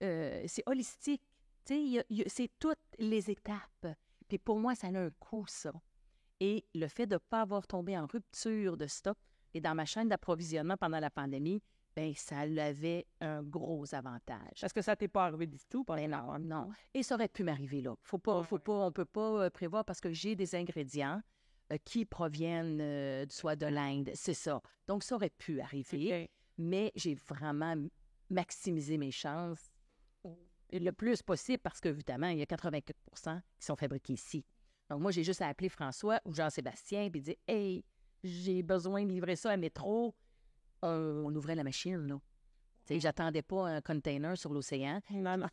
c'est holistique. C'est toutes les étapes. Puis pour moi, ça a un coût, ça. Et le fait de ne pas avoir tombé en rupture de stock et dans ma chaîne d'approvisionnement pendant la pandémie, bien, ça avait un gros avantage. Est-ce que ça t'est pas arrivé du tout? Non. Et ça aurait pu m'arriver là. On ne peut pas prévoir parce que j'ai des ingrédients qui proviennent soit de l'Inde, c'est ça. Donc, ça aurait pu arriver, Okay. mais j'ai vraiment maximisé mes chances le plus possible parce que, évidemment, il y a 84 qui sont fabriqués ici. Donc, moi, j'ai juste à appeler François ou Jean-Sébastien et dire « Hey, j'ai besoin de livrer ça à métro. » On ouvrait la machine, là. J'attendais pas un container sur l'océan Non.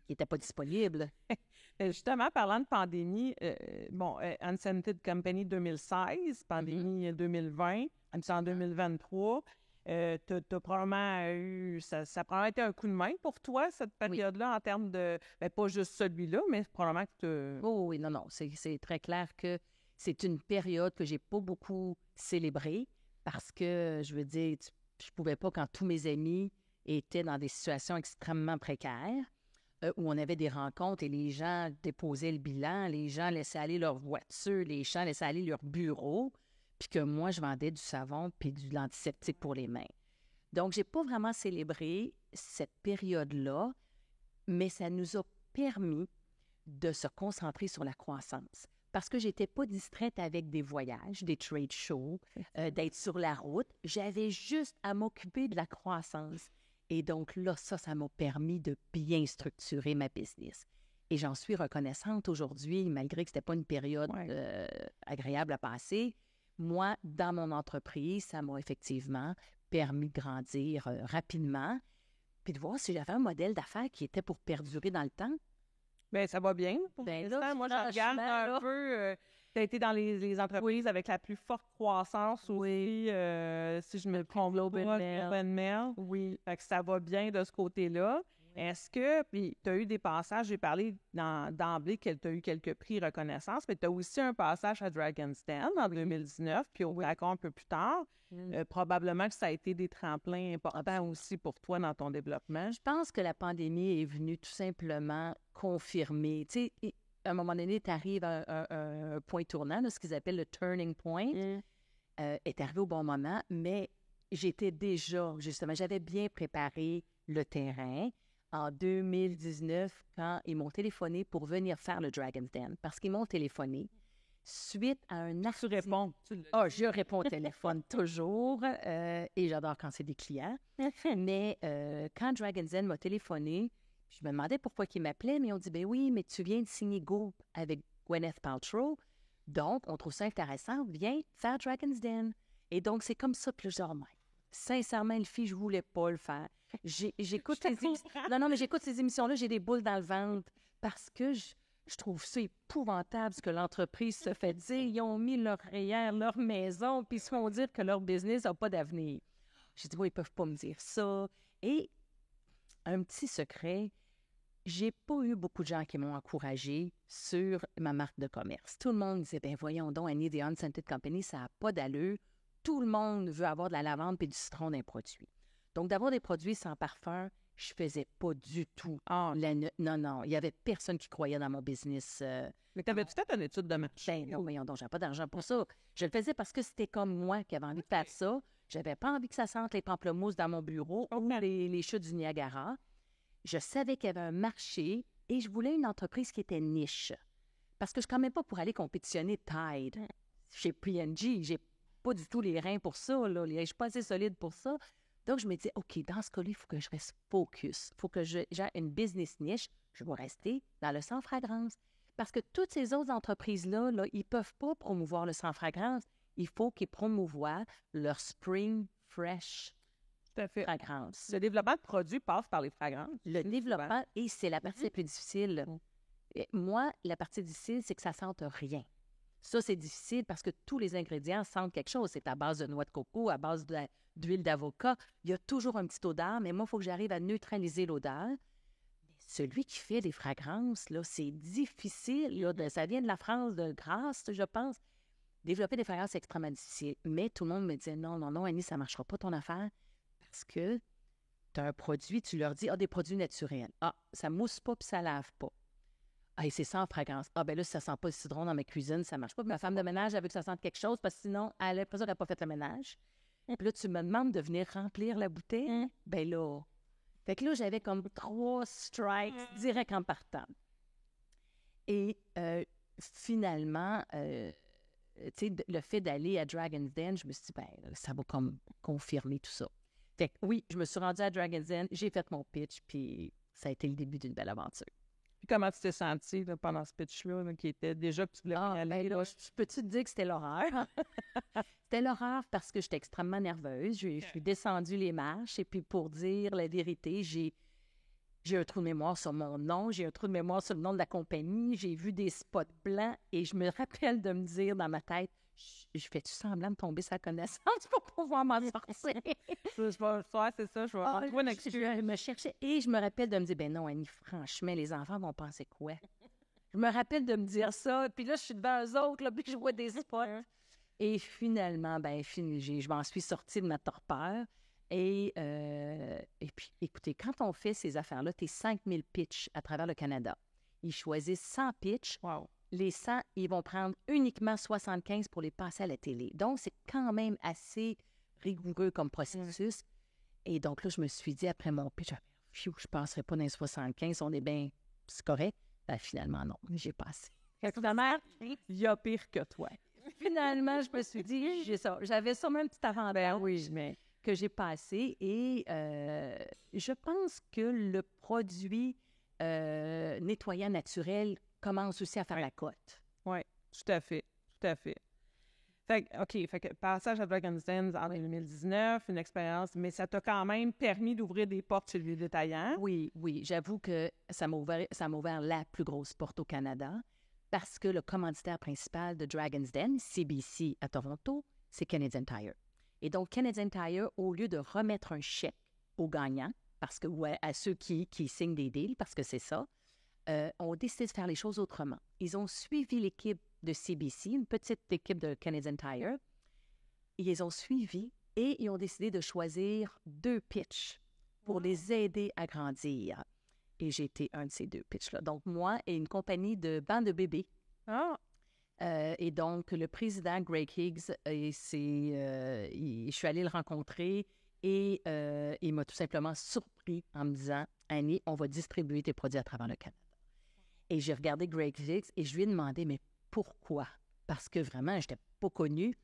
qui n'était pas disponible. Justement, parlant de pandémie, Unscented Company 2016, pandémie 2020, en 2023, t'as probablement eu... Ça a probablement été un coup de main pour toi, cette période-là, en termes de... pas juste celui-là, mais probablement que Oui, non. C'est très clair que c'est une période que j'ai pas beaucoup célébrée parce que, je veux dire, je pouvais pas quand tous mes amis étaient dans des situations extrêmement précaires. où on avait des rencontres et les gens déposaient le bilan, les gens laissaient aller leur voiture, les gens laissaient aller leur bureau, puis que moi, je vendais du savon puis de l'antiseptique pour les mains. Donc, je n'ai pas vraiment célébré cette période-là, mais ça nous a permis de se concentrer sur la croissance. Parce que je n'étais pas distraite avec des voyages, des trade shows, d'être sur la route. J'avais juste à m'occuper de la croissance. Et donc là, ça m'a permis de bien structurer ma business. Et j'en suis reconnaissante aujourd'hui, malgré que ce n'était pas une période agréable à passer. Moi, dans mon entreprise, ça m'a effectivement permis de grandir rapidement, puis de voir si j'avais un modèle d'affaires qui était pour perdurer dans le temps. Bien, ça va bien. Ben là, Moi, je regarde un peu... tu as été dans les entreprises avec la plus forte croissance aussi, si je me trompe pas, Mail. Oui. Fait que ça va bien de ce côté-là. Est-ce que, puis tu as eu des passages, j'ai parlé d'emblée que tu as eu quelques prix reconnaissance, mais tu as aussi un passage à Dragon's Den en 2019, puis au Dracon un peu plus tard. Probablement que ça a été des tremplins importants aussi pour toi dans ton développement. Je pense que la pandémie est venue tout simplement confirmer. Tu sais, à un moment donné, tu arrives à un point tournant, là, ce qu'ils appellent le turning point, est arrivé au bon moment, mais j'étais déjà, justement, j'avais bien préparé le terrain en 2019 quand ils m'ont téléphoné pour venir faire le Dragon's Den, parce qu'ils m'ont téléphoné suite à un article. Tu réponds. Je réponds au téléphone toujours et j'adore quand c'est des clients. Mais quand Dragon's Den m'a téléphoné, je me demandais pourquoi ils m'appelaient, mais ils ont dit, ben oui, mais tu viens de signer Go avec Gwyneth Paltrow, donc on trouve ça intéressant, viens faire Dragon's Den. Et donc, c'est comme ça, puis genre, sincèrement, le fille, je voulais pas le faire. J'écoute ces émissions. Non, mais j'écoute ces émissions-là, j'ai des boules dans le ventre parce que je trouve ça épouvantable ce que l'entreprise se fait dire. Ils ont mis leur REER, leur maison, puis ils se font dire que leur business n'a pas d'avenir. J'ai dit, ils ne peuvent pas me dire ça. Et un petit secret, j'ai pas eu beaucoup de gens qui m'ont encouragée sur ma marque de commerce. Tout le monde disait, ben voyons donc, Annie, The Unscented Company, ça n'a pas d'allure. Tout le monde veut avoir de la lavande et du citron dans les produits. Donc, d'avoir des produits sans parfum, je faisais pas du tout. Non, il y avait personne qui croyait dans mon business. Mais t'avais-tu fait une étude de marché? Ben non, voyons donc, j'avais pas d'argent pour ça. Je le faisais parce que c'était comme moi qui avais envie de faire ça. J'avais pas envie que ça sente les pamplemousses dans mon bureau ou les chutes du Niagara. Je savais qu'il y avait un marché et je voulais une entreprise qui était niche. Parce que je ne suis quand même pas pour aller compétitionner Tide. Chez P&G, j'ai pas du tout les reins pour ça. Je ne suis pas assez solide pour ça. Donc, je me dis, OK, dans ce cas-là, il faut que je reste focus. Il faut que j'ai une business niche. Je vais rester dans le sans-fragrance. Parce que toutes ces autres entreprises-là, ils ne peuvent pas promouvoir le sans-fragrance. Il faut qu'ils promouvoient leur Spring Fresh fragrance. Le développement de produits passe par les fragrances. Le développement, et c'est la partie la plus difficile. Et moi, la partie difficile, c'est que ça ne sente rien. Ça, c'est difficile parce que tous les ingrédients sentent quelque chose. C'est à base de noix de coco, à base d'huile d'avocat. Il y a toujours une petite odeur, mais moi, il faut que j'arrive à neutraliser l'odeur. Mais celui qui fait les fragrances, là, c'est difficile. Là, ça vient de la France de Grasse, je pense. Développer des fragrances, c'est extrêmement difficile. Mais tout le monde me disait, non, Annie, ça ne marchera pas ton affaire. Parce que tu as un produit, tu leur dis, des produits naturels. Ça mousse pas puis ça lave pas. Et c'est sans fragrance. Ben là, si ça sent pas le citron dans ma cuisine, ça marche pas. Puis ma femme de ménage, elle veut que ça sente quelque chose parce que sinon, elle a l'impression qu'elle n'a pas fait le ménage. Puis là, tu me demandes de venir remplir la bouteille. Ben là. Fait que là, j'avais comme 3 strikes direct en partant. Et finalement, tu sais, le fait d'aller à Dragon's Den, je me suis dit, ça va comme confirmer tout ça. Fait que oui, je me suis rendue à Dragon's Den, j'ai fait mon pitch, puis ça a été le début d'une belle aventure. Puis comment tu t'es sentie là, pendant ce pitch-là, qui était déjà que tu voulais y aller? Je peux-tu te dire que c'était l'horreur? C'était l'horreur parce que j'étais extrêmement nerveuse. Je suis descendue les marches et puis pour dire la vérité, j'ai un trou de mémoire sur mon nom, j'ai un trou de mémoire sur le nom de la compagnie, j'ai vu des spots blancs et je me rappelle de me dire dans ma tête, je fais-tu semblant de tomber sa connaissance pour pouvoir m'en sortir? C'est ça, je vais en trouver une excuse. Je me cherchais et je me rappelle de me dire, non, Annie, franchement, les enfants vont penser quoi? Je me rappelle de me dire ça, puis là, je suis devant eux autres, là, puis je vois des spots. Et finalement, je m'en suis sortie de ma torpeur Et puis, écoutez, quand on fait ces affaires-là, tu es 5000 pitchs à travers le Canada. Ils choisissent 100 pitchs. Wow. Les 100, ils vont prendre uniquement 75 pour les passer à la télé. Donc, c'est quand même assez rigoureux comme processus. Et donc là, je me suis dit, après mon pitch, je ne passerai pas dans les 75, on est bien, c'est correct. Ben, finalement, non, j'ai passé. Finalement, il y a pire que toi. Finalement, je me suis dit, j'avais sûrement un petit avantage mais... que j'ai passé. Et je pense que le produit nettoyant naturel commence aussi à faire la cote. Oui, tout à fait. Tout à fait. Fait que passage à Dragon's Den en 2019, une expérience, mais ça t'a quand même permis d'ouvrir des portes chez les détaillants. Oui, j'avoue que ça m'a ouvert la plus grosse porte au Canada parce que le commanditaire principal de Dragon's Den, CBC à Toronto, c'est Canadian Tire. Et donc, Canadian Tire, au lieu de remettre un chèque aux gagnants, parce que, à ceux qui signent des deals, parce que c'est ça, ont décidé de faire les choses autrement. Ils ont suivi l'équipe de CBC, une petite équipe de Canadian Tire. Ils les ont suivis et ils ont décidé de choisir 2 pitchs pour les aider à grandir. Et j'ai été un de ces 2 pitchs-là. Donc, moi et une compagnie de bancs de bébés. Ah! Et donc, le président, Greg Higgs, je suis allée le rencontrer et il m'a tout simplement surpris en me disant « Annie, on va distribuer tes produits à travers le Canada. » Et j'ai regardé Greg Higgs et je lui ai demandé « Mais pourquoi? » Parce que vraiment, je n'étais pas connue.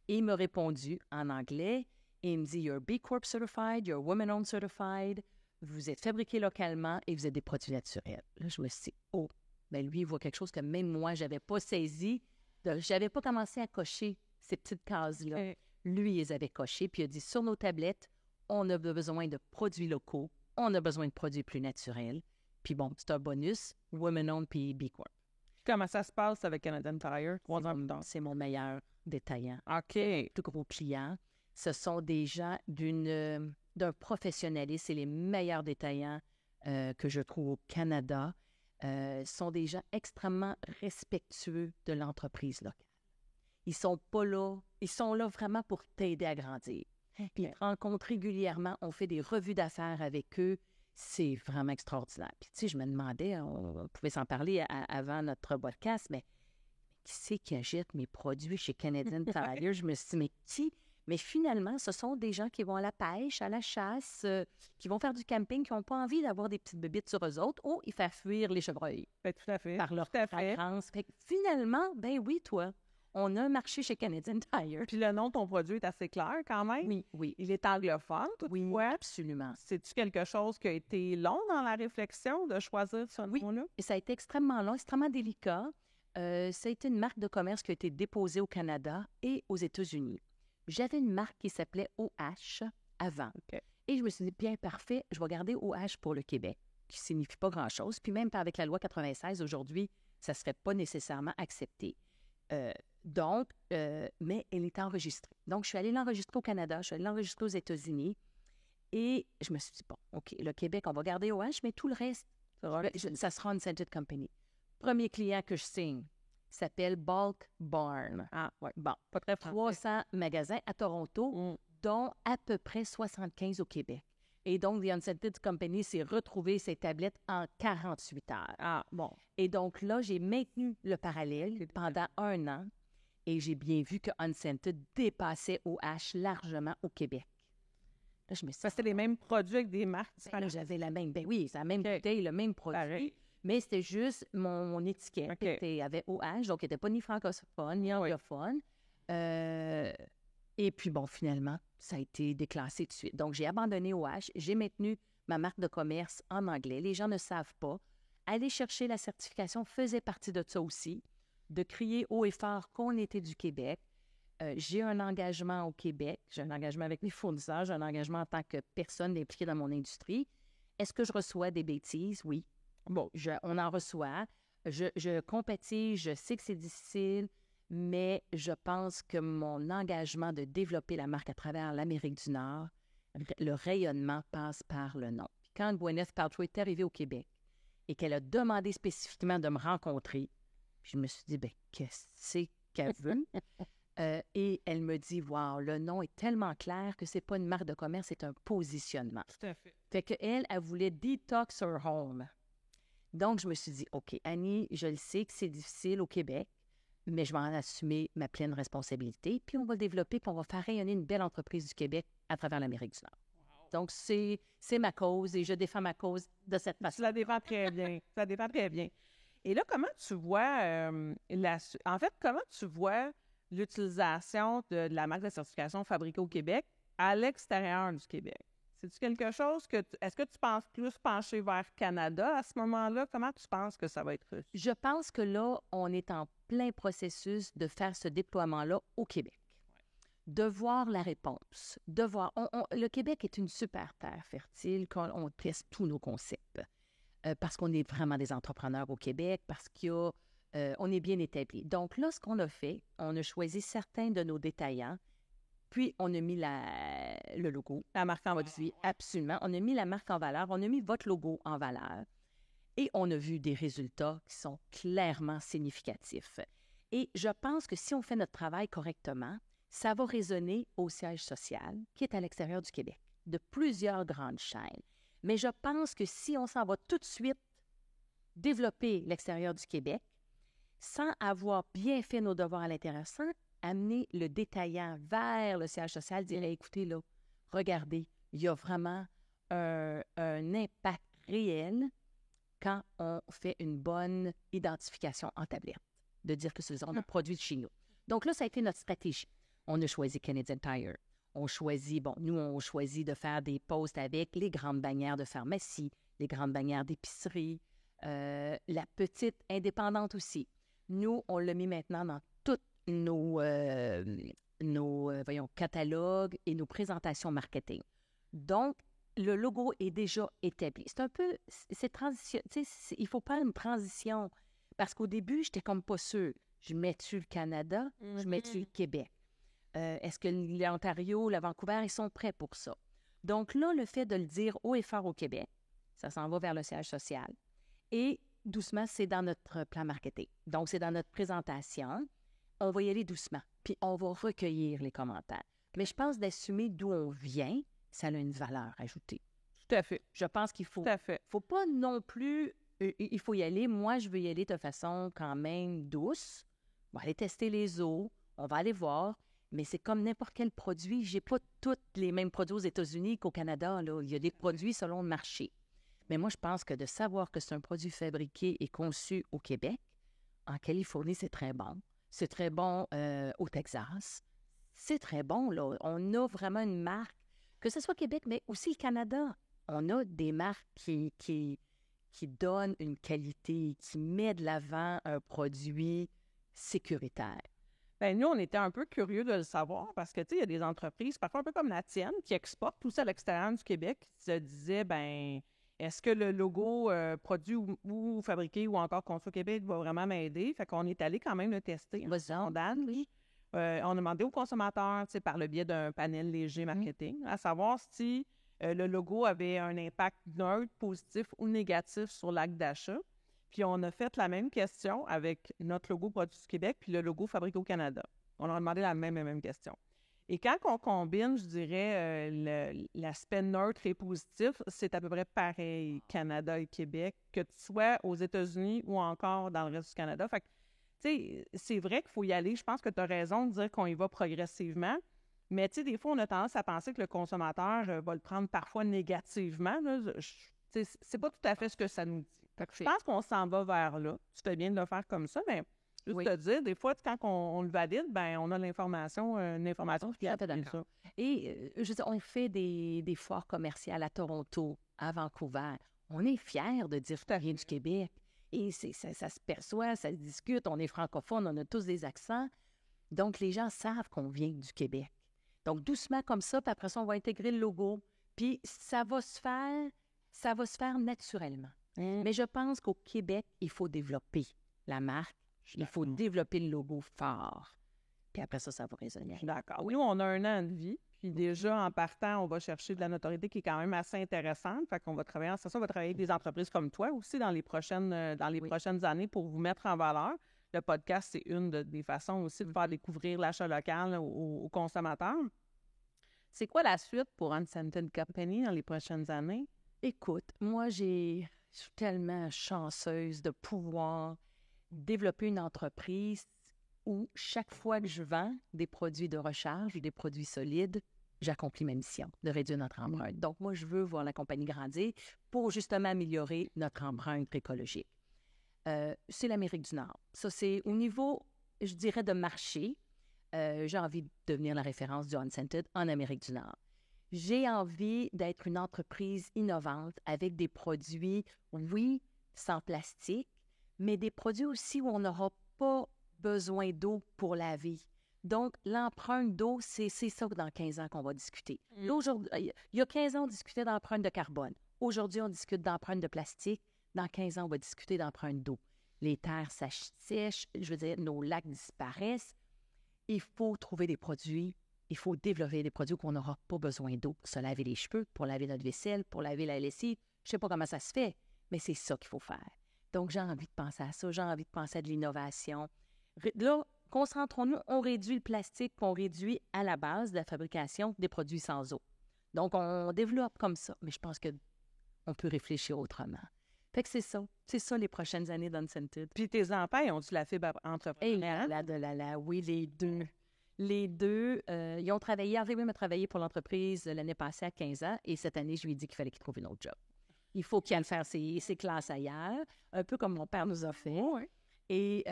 Et il m'a répondu en anglais et il me dit « You're B Corp certified, you're Women-owned certified, vous êtes fabriqué localement et vous êtes des produits naturels. » Là, je me suis dit « Oh! » Bien, lui, il voit quelque chose que même moi, je n'avais pas saisi. Je n'avais pas commencé à cocher ces petites cases-là. Lui, ils avaient coché, puis il a dit, sur nos tablettes, on a besoin de produits locaux, on a besoin de produits plus naturels. Puis bon, c'est un bonus, Women-owned puis B Corp. Comment ça se passe avec Canadian Tire? C'est mon meilleur détaillant. OK. Le plus gros client. Ce sont des gens d'un professionnalisme. C'est les meilleurs détaillants que je trouve au Canada. Sont des gens extrêmement respectueux de l'entreprise locale. Ils sont là vraiment pour t'aider à grandir. Okay. Puis ils te rencontrent régulièrement, on fait des revues d'affaires avec eux. C'est vraiment extraordinaire. Puis tu sais, je me demandais, on pouvait s'en parler avant notre podcast, mais qui c'est qui achète mes produits chez Canadian Tire? Je me suis dit, mais qui? Mais finalement, ce sont des gens qui vont à la pêche, à la chasse, qui vont faire du camping, qui n'ont pas envie d'avoir des petites bébites sur eux autres ou ils font fuir les chevreuils. Tout à fait. Par leur fragrance. Fait que finalement, ben oui, toi, on a un marché chez Canadian Tire. Puis le nom de ton produit est assez clair quand même. Oui. Il est anglophone. Oui, absolument. C'est-tu quelque chose qui a été long dans la réflexion de choisir ce nom-là? Et ça a été extrêmement long, extrêmement délicat. Ça a été une marque de commerce qui a été déposée au Canada et aux États-Unis. J'avais une marque qui s'appelait OH avant. Okay. Et je me suis dit, bien, parfait, je vais garder OH pour le Québec, qui ne signifie pas grand-chose. Puis même avec la loi 96, aujourd'hui, ça ne serait pas nécessairement accepté. Mais elle est enregistrée. Donc, je suis allée l'enregistrer au Canada, je suis allée l'enregistrer aux États-Unis. Et je me suis dit, bon, OK, le Québec, on va garder OH, mais tout le reste, ça sera une scented company. Premier client que je signe s'appelle Bulk Barn. Ah, oui. Bon, pas très 300 magasins à Toronto, dont à peu près 75 au Québec. Et donc, The Unscented Company s'est retrouvé ses tablettes en 48 heures. Ah, bon. Et donc là, j'ai maintenu le parallèle pendant 1 an et j'ai bien vu que Unscented dépassait OH largement au Québec. Là, je me suis dit, c'était les mêmes produits avec des marques différentes. J'avais la même, oui, c'est la même bouteille, le même produit. Pareil. Mais c'était juste mon étiquette. Okay. Avait OH, donc il n'était pas ni francophone, ni anglophone. Et puis, bon, finalement, ça a été déclassé tout de suite. Donc, j'ai abandonné OH. J'ai maintenu ma marque de commerce en anglais. Les gens ne savent pas. Aller chercher la certification faisait partie de ça aussi, de crier haut et fort qu'on était du Québec. J'ai un engagement au Québec. J'ai un engagement avec mes fournisseurs. J'ai un engagement en tant que personne impliquée dans mon industrie. Est-ce que je reçois des bêtises? Oui. Bon, on en reçoit. Je compatis, je sais que c'est difficile, mais je pense que mon engagement de développer la marque à travers l'Amérique du Nord, le rayonnement passe par le nom. Puis quand Gwyneth Paltrow est arrivée au Québec et qu'elle a demandé spécifiquement de me rencontrer, puis je me suis dit, bien, qu'est-ce qu'elle veut? Et elle me dit, wow, le nom est tellement clair que c'est pas une marque de commerce, c'est un positionnement. Tout à fait. Fait qu'elle, elle voulait detox her home. Donc, je me suis dit, OK, Annie, je le sais que c'est difficile au Québec, mais je vais en assumer ma pleine responsabilité. Puis, on va le développer, puis on va faire rayonner une belle entreprise du Québec à travers l'Amérique du Nord. Wow. Donc, c'est ma cause et je défends ma cause de cette façon. Tu la défends très bien. Ça défend très bien. Et là, comment tu vois, comment tu vois l'utilisation de la marque de certification fabriquée au Québec à l'extérieur du Québec? C'est-tu quelque chose est-ce que tu penses plus pencher vers Canada à ce moment-là? Comment tu penses que ça va être reçu? Je pense que là, on est en plein processus de faire ce déploiement-là au Québec. Ouais. De voir la réponse, de voir... le Québec est une super terre fertile quand on teste tous nos concepts. Parce qu'on est vraiment des entrepreneurs au Québec, parce qu'on est bien établi. Donc là, ce qu'on a fait, on a choisi certains de nos détaillants, puis on a mis le logo. La marque en valeur. Absolument. On a mis la marque en valeur, on a mis votre logo en valeur et on a vu des résultats qui sont clairement significatifs. Et je pense que si on fait notre travail correctement, ça va résonner au siège social qui est à l'extérieur du Québec, de plusieurs grandes chaînes. Mais je pense que si on s'en va tout de suite développer l'extérieur du Québec, sans avoir bien fait nos devoirs à l'intérieur, sans amener le détaillant vers le siège social, dire, écoutez, là, regardez, il y a vraiment un impact réel quand on fait une bonne identification en tablette, de dire que ce sont des produits de chez nous. Donc là, ça a été notre stratégie. On a choisi Canadian Tire. On choisit de faire des posts avec les grandes bannières de pharmacie, les grandes bannières d'épicerie, la petite indépendante aussi. Nous, on l'a mis maintenant dans tous nos catalogues et nos présentations marketing. Donc, le logo est déjà établi. C'est un peu, il ne faut pas une transition, parce qu'au début, je n'étais comme pas sûre. Je mets-tu le Canada? Je mets-tu le Québec? Est-ce que l'Ontario, le Vancouver, ils sont prêts pour ça? Donc là, le fait de le dire haut et fort au Québec, ça s'en va vers le siège social. Et doucement, c'est dans notre plan marketing. Donc, c'est dans notre présentation. On va y aller doucement, puis on va recueillir les commentaires. Mais je pense d'assumer d'où on vient, ça a une valeur ajoutée. Tout à fait. Je pense qu'il faut... Tout à fait. Faut pas non plus... il faut y aller. Moi, je veux y aller de façon quand même douce. On va aller tester les eaux. On va aller voir. Mais c'est comme n'importe quel produit. J'ai pas tous les mêmes produits aux États-Unis qu'au Canada, là. Il y a des produits selon le marché. Mais moi, je pense que de savoir que c'est un produit fabriqué et conçu au Québec, en Californie, c'est très bon. C'est très bon au Texas. C'est très bon, là. On a vraiment une marque, que ce soit Québec, mais aussi le Canada. On a des marques qui donnent une qualité, qui met de l'avant un produit sécuritaire. Bien, nous, on était un peu curieux de le savoir parce que, tu sais, il y a des entreprises, parfois un peu comme la tienne, qui exportent tout ça à l'extérieur du Québec, qui se disaient, bien, est-ce que le logo produit ou fabriqué ou encore conçu au Québec va vraiment m'aider? Fait qu'on est allé quand même le tester. Oui. On a demandé aux consommateurs, tu sais, par le biais d'un panel léger marketing, à savoir si le logo avait un impact neutre, positif ou négatif sur l'acte d'achat. Puis on a fait la même question avec notre logo produit du Québec puis le logo fabriqué au Canada. On leur a demandé la même question. Et quand on combine, je dirais, l'aspect neutre et positif, c'est à peu près pareil, Canada et Québec, que tu sois aux États-Unis ou encore dans le reste du Canada. Fait que, tu sais, c'est vrai qu'il faut y aller. Je pense que tu as raison de dire qu'on y va progressivement. Mais, tu sais, des fois, on a tendance à penser que le consommateur va le prendre parfois négativement. C'est pas tout à fait ce que ça nous dit. Je pense qu'on s'en va vers là. Tu fais bien de le faire comme ça, mais juste te dire, des fois, quand on le valide, ben on a l'information, une information fiable. D'accord. Et je veux dire, on fait des foires commerciales à Toronto, à Vancouver. On est fiers de dire que ça vient du Québec. Et ça se perçoit, ça se discute. On est francophone, on a tous des accents. Donc, les gens savent qu'on vient du Québec. Donc, doucement comme ça, puis après ça, on va intégrer le logo. Puis, ça va se faire naturellement. Mais je pense qu'au Québec, il faut développer la marque. Il faut développer le logo fort. Puis après ça, ça va résonner. D'accord. Oui, on a 1 an de vie. Puis déjà, en partant, on va chercher de la notoriété qui est quand même assez intéressante. Fait qu'on va travailler en ça. On va travailler avec des entreprises comme toi aussi dans les prochaines années pour vous mettre en valeur. le podcast, c'est une des façons aussi de faire découvrir l'achat local là, aux consommateurs. C'est quoi la suite pour Unscented Company dans les prochaines années? Écoute, moi, je suis tellement chanceuse de pouvoir développer une entreprise où chaque fois que je vends des produits de recharge ou des produits solides, j'accomplis ma mission de réduire notre empreinte. Donc, moi, je veux voir la compagnie grandir pour justement améliorer notre empreinte écologique. C'est l'Amérique du Nord. Ça, c'est au niveau, je dirais, de marché. J'ai envie de devenir la référence du Unscented en Amérique du Nord. J'ai envie d'être une entreprise innovante avec des produits, oui, sans plastique, mais des produits aussi où on n'aura pas besoin d'eau pour laver. Donc, l'empreinte d'eau, c'est ça dans 15 ans qu'on va discuter. Là, il y a 15 ans, on discutait d'empreinte de carbone. Aujourd'hui, on discute d'empreinte de plastique. Dans 15 ans, on va discuter d'empreinte d'eau. Les terres sèchent, je veux dire, nos lacs disparaissent. Il faut trouver des produits, il faut développer des produits qu'on n'aura pas besoin d'eau pour se laver les cheveux, pour laver notre vaisselle, pour laver la lessive. Je ne sais pas comment ça se fait, mais c'est ça qu'il faut faire. Donc, j'ai envie de penser à ça, j'ai envie de penser à de l'innovation. Là, concentrons-nous, on réduit le plastique, puis on réduit à la base de la fabrication des produits sans eau. Donc, on développe comme ça, mais je pense qu'on peut réfléchir autrement. Fait que c'est ça les prochaines années d'Unscented. Puis tes enfants, ils ont-tu la fibre entrepreneuriale? Oui, les deux. Les deux, ils ont travaillé, Henri m'a travaillé pour l'entreprise l'année passée à 15 ans, et cette année, je lui ai dit qu'il fallait qu'il trouve une autre job. Il faut qu'il aille faire ses classes ailleurs, un peu comme mon père nous a fait. Oui. Et,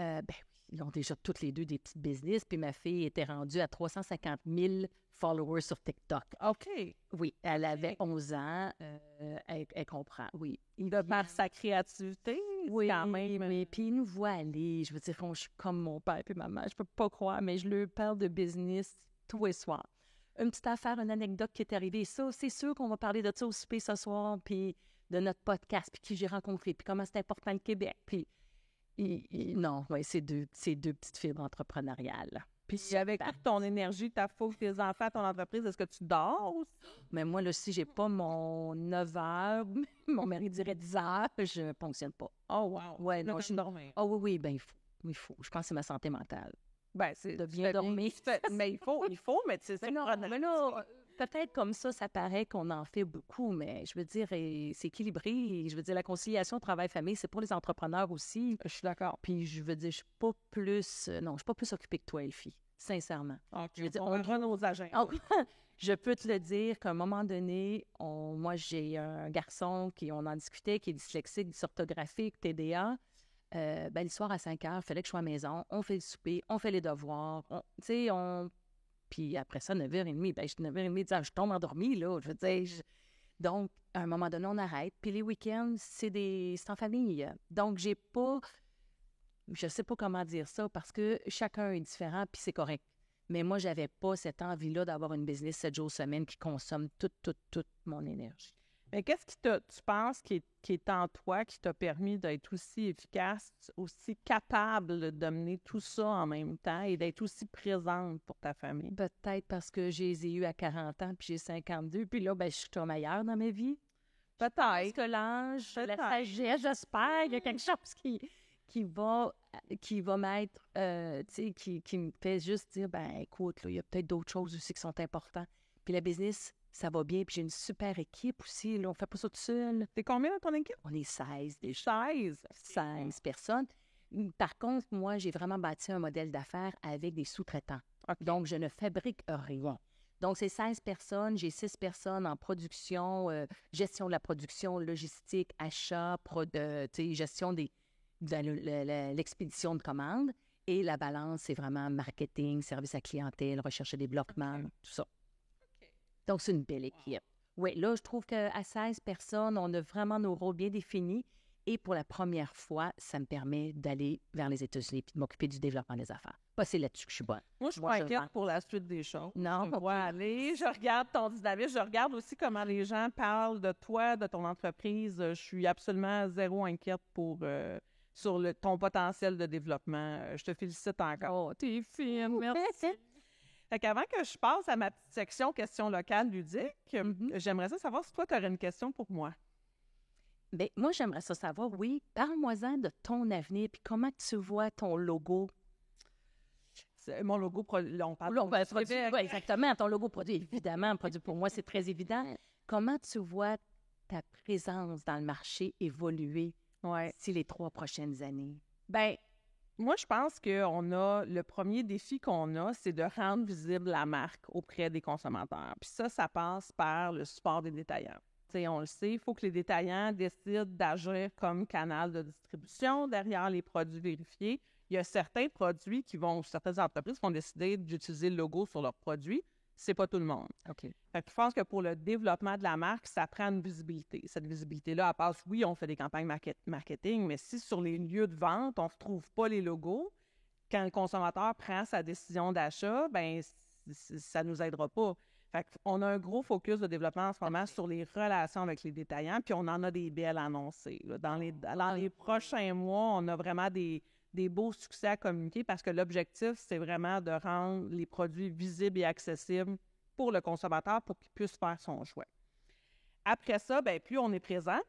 ils ont déjà toutes les deux des petites business, puis ma fille était rendue à 350 000 followers sur TikTok. OK. Oui, elle avait 11 ans, elle comprend, oui. De par sa créativité, Oui, quand même. mais puis il nous voit aller. Je veux dire, je suis comme mon père et ma mère. Je peux pas croire, mais je leur parle de business tous les soirs. Une petite affaire, une anecdote qui est arrivée. Ça, c'est sûr qu'on va parler de ça au souper ce soir, puis de notre podcast, puis qui j'ai rencontré, puis comment c'est important le Québec. Puis, non, oui, c'est deux petites fibres entrepreneuriales. Puis avec toute ton énergie, ta fougue, tes enfants, ton entreprise, est-ce que tu dors aussi? Mais moi, là, si j'ai pas mon 9 heures, mon mari dirait 10 heures, je ne fonctionne pas. Oh, wow. Ouais, non, je dormir. Oh oui, ben il faut. Je pense que c'est ma santé mentale. Ben, c'est De bien dormir. Mais il faut, mais tu sais, c'est non, mais là, peut-être comme ça paraît qu'on en fait beaucoup, mais je veux dire, c'est équilibré. Et je veux dire, la conciliation travail-famille, c'est pour les entrepreneurs aussi. Je suis d'accord. Puis je veux dire, je suis pas plus occupée que toi, Elfie, sincèrement. Okay. Je veux dire, on verra nos agendas. Je peux te le dire qu'à un moment donné, moi, j'ai un garçon on en discutait, qui est dyslexique, dysorthographique, TDA. Le soir à 5 heures, il fallait que je sois à la maison. On fait le souper, on fait les devoirs. Puis après ça, 9h30, 9h30, je tombe endormie, là. Je veux dire, donc, à un moment donné, on arrête. Puis les week-ends, c'est en famille. Donc, je sais pas comment dire ça, parce que chacun est différent, puis c'est correct. Mais moi, j'avais pas cette envie-là d'avoir une business 7 jours semaine qui consomme toute mon énergie. Mais qu'est-ce tu penses qui est en toi, qui t'a permis d'être aussi efficace, aussi capable de mener tout ça en même temps et d'être aussi présente pour ta famille? Peut-être parce que je les ai eus à 40 ans, puis j'ai 52, puis là, je suis comme ailleurs dans ma vie. Peut-être. Parce que l'âge, la sagesse, j'espère, il y a quelque chose qui va m'être, qui me fait juste dire, écoute, il y a peut-être d'autres choses aussi qui sont importantes. Puis la business, ça va bien, puis j'ai une super équipe aussi, là, on fait pas ça tout seul. T'es combien dans ton équipe? On est 16 déjà. 16 personnes. Par contre, moi, j'ai vraiment bâti un modèle d'affaires avec des sous-traitants. Okay. Donc, je ne fabrique rien. Donc, c'est 16 personnes. J'ai 6 personnes en production, gestion de la production, logistique, achat, gestion de l'expédition de commandes. Et la balance, c'est vraiment marketing, service à clientèle, recherche et développement, tout ça. Donc, c'est une belle équipe. Wow. Oui, là, je trouve qu'à 16 personnes, on a vraiment nos rôles bien définis. Et pour la première fois, ça me permet d'aller vers les États-Unis et de m'occuper du développement des affaires. C'est là-dessus que je suis bonne. Moi, je suis pas inquiète pour la suite des choses. Non, je vois aller. Je regarde ton dynamisme. Je regarde aussi comment les gens parlent de toi, de ton entreprise. Je suis absolument zéro inquiète sur ton potentiel de développement. Je te félicite encore. Oh, t'es fine, merci. Fait qu'avant que je passe à ma petite section questions locales ludiques, j'aimerais ça savoir si toi, tu aurais une question pour moi. Bien, moi, j'aimerais ça savoir, oui, parle-moi-en de ton avenir, puis comment tu vois ton logo. Mon logo, là, on parle Là, de produit, Québec. oui, exactement, ton logo produit, évidemment, produit pour moi, c'est très évident. Comment tu vois ta présence dans le marché évoluer Ouais. d'ici les 3 prochaines années? Ben, moi, je pense le premier défi qu'on a, c'est de rendre visible la marque auprès des consommateurs. Puis ça passe par le support des détaillants. T'sais, on le sait, il faut que les détaillants décident d'agir comme canal de distribution derrière les produits vérifiés. Il y a certaines entreprises qui vont décider d'utiliser le logo sur leurs produits. C'est pas tout le monde. OK. Fait que je pense que pour le développement de la marque, ça prend une visibilité. Cette visibilité-là, elle passe, oui, on fait des campagnes marketing, mais si sur les lieux de vente, on ne retrouve pas les logos, quand le consommateur prend sa décision d'achat, ben ça ne nous aidera pas. Fait qu'on a un gros focus de développement en ce moment sur les relations avec les détaillants, puis on en a des belles annoncées. Là. Dans les prochains mois, on a vraiment des beaux succès à communiquer parce que l'objectif, c'est vraiment de rendre les produits visibles et accessibles pour le consommateur pour qu'il puisse faire son choix. Après ça, bien, plus on est présent,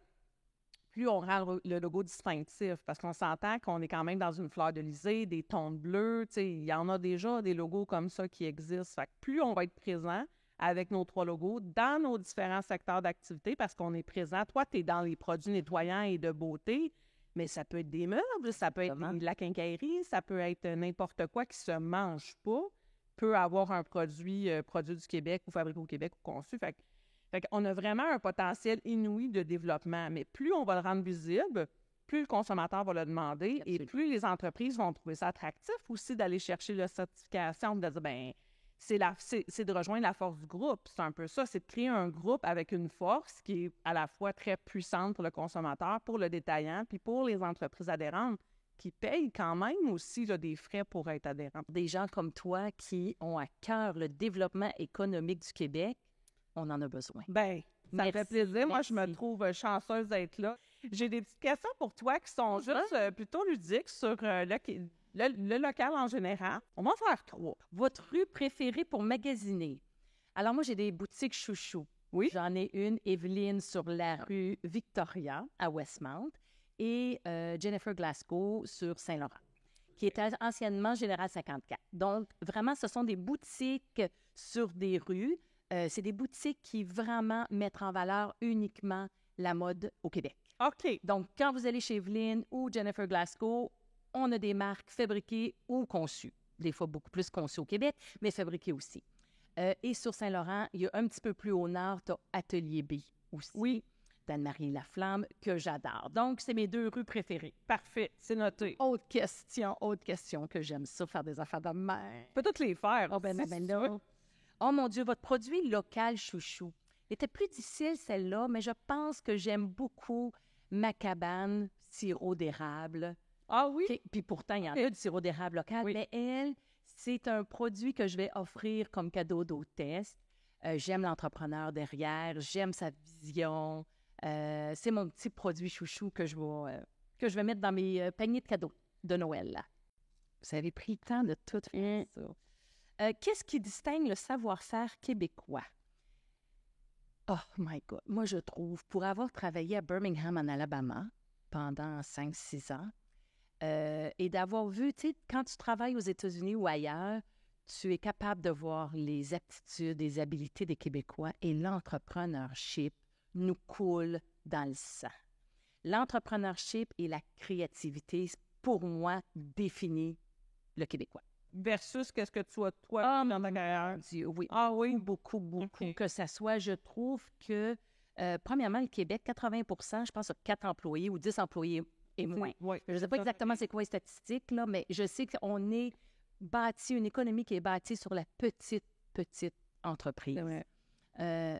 plus on rend le logo distinctif parce qu'on s'entend qu'on est quand même dans une fleur de lysée, des tons de bleu, il y en a déjà des logos comme ça qui existent. Fait que plus on va être présent avec nos 3 logos dans nos différents secteurs d'activité parce qu'on est présent. Toi, tu es dans les produits nettoyants et de beauté, mais ça peut être des meubles, ça peut être de la quincaillerie, ça peut être n'importe quoi qui se mange pas, peut avoir un produit du Québec ou fabriqué au Québec ou conçu. Fait qu'on a vraiment un potentiel inouï de développement, mais plus on va le rendre visible, plus le consommateur va le demander. Absolument. Et plus les entreprises vont trouver ça attractif aussi d'aller chercher la certification, de dire, bien, c'est de rejoindre la force du groupe. C'est un peu ça, c'est de créer un groupe avec une force qui est à la fois très puissante pour le consommateur, pour le détaillant, puis pour les entreprises adhérentes qui payent quand même aussi là, des frais pour être adhérents. Des gens comme toi qui ont à cœur le développement économique du Québec, on en a besoin. Bien, ça me fait plaisir. Moi, je me trouve chanceuse d'être là. J'ai des petites questions pour toi qui sont juste plutôt ludiques sur le local en général. On va en faire 3. Votre rue préférée pour magasiner? Alors, moi, j'ai des boutiques chouchou. Oui. J'en ai une, Evelyne, sur la rue Victoria, à Westmount, et Jennifer Glasgow sur Saint-Laurent, qui était anciennement Général 54. Donc, vraiment, ce sont des boutiques sur des rues. C'est des boutiques qui vraiment mettent en valeur uniquement la mode au Québec. OK. Donc, quand vous allez chez Evelyne ou Jennifer Glasgow, on a des marques fabriquées ou conçues. Des fois, beaucoup plus conçues au Québec, mais fabriquées aussi. Et sur Saint-Laurent, il y a un petit peu plus au nord, tu as Atelier B aussi. Oui. d'Anne-Marie Laflamme, que j'adore. Donc, c'est mes 2 rues préférées. Parfait, c'est noté. Autre question, que j'aime ça, faire des affaires de mer. On peut toutes les faire. Oh, ben là. Oh mon Dieu, votre produit local chouchou. Il était plus difficile, celle-là, mais je pense que j'aime beaucoup ma cabane sirop d'érable. Ah oui? Puis pourtant, il y en a du sirop d'érable local, Oui. mais elle, c'est un produit que je vais offrir comme cadeau d'hôtesse. J'aime l'entrepreneur derrière, j'aime sa vision. C'est mon petit produit chouchou que je vais mettre dans mes paniers de cadeaux de Noël. Là. Vous avez pris le temps de tout faire ça. Qu'est-ce qui distingue le savoir-faire québécois? Oh my God! Moi, je trouve, pour avoir travaillé à Birmingham, en Alabama, pendant 5-6 ans, et d'avoir vu, tu sais, quand tu travailles aux États-Unis ou ailleurs, tu es capable de voir les aptitudes, les habiletés des Québécois et l'entrepreneurship nous coule dans le sang. L'entrepreneurship et la créativité, pour moi, définit le Québécois. Versus qu'est-ce que tu as, toi, dans ta carrière? Oui. Ah oui? Beaucoup. Okay. Que ça soit, je trouve que, premièrement, le Québec, 80%, je pense, a 4 employés ou 10 employés et moins. Oui. Je ne sais pas exactement c'est quoi les statistiques, là, mais je sais qu'on est bâti, une économie qui est bâtie sur la petite entreprise.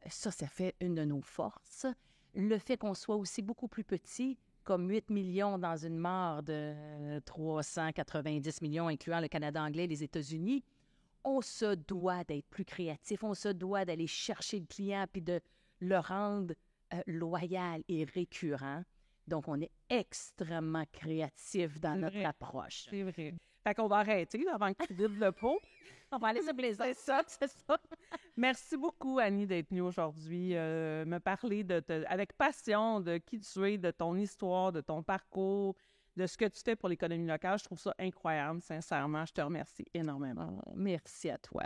Ça fait une de nos forces. Le fait qu'on soit aussi beaucoup plus petit, comme 8 millions dans une mare de 390 millions, incluant le Canada anglais et les États-Unis, on se doit d'être plus créatif, on se doit d'aller chercher le client puis de le rendre loyal et récurrent. Donc, on est extrêmement créatif dans notre approche. C'est vrai. Fait qu'on va arrêter là, avant que tu vides le pot. On va aller se plaisir. C'est ça. Merci beaucoup, Annie, d'être venue aujourd'hui, me parler avec passion de qui tu es, de ton histoire, de ton parcours, de ce que tu fais pour l'économie locale. Je trouve ça incroyable, sincèrement. Je te remercie énormément. Merci à toi.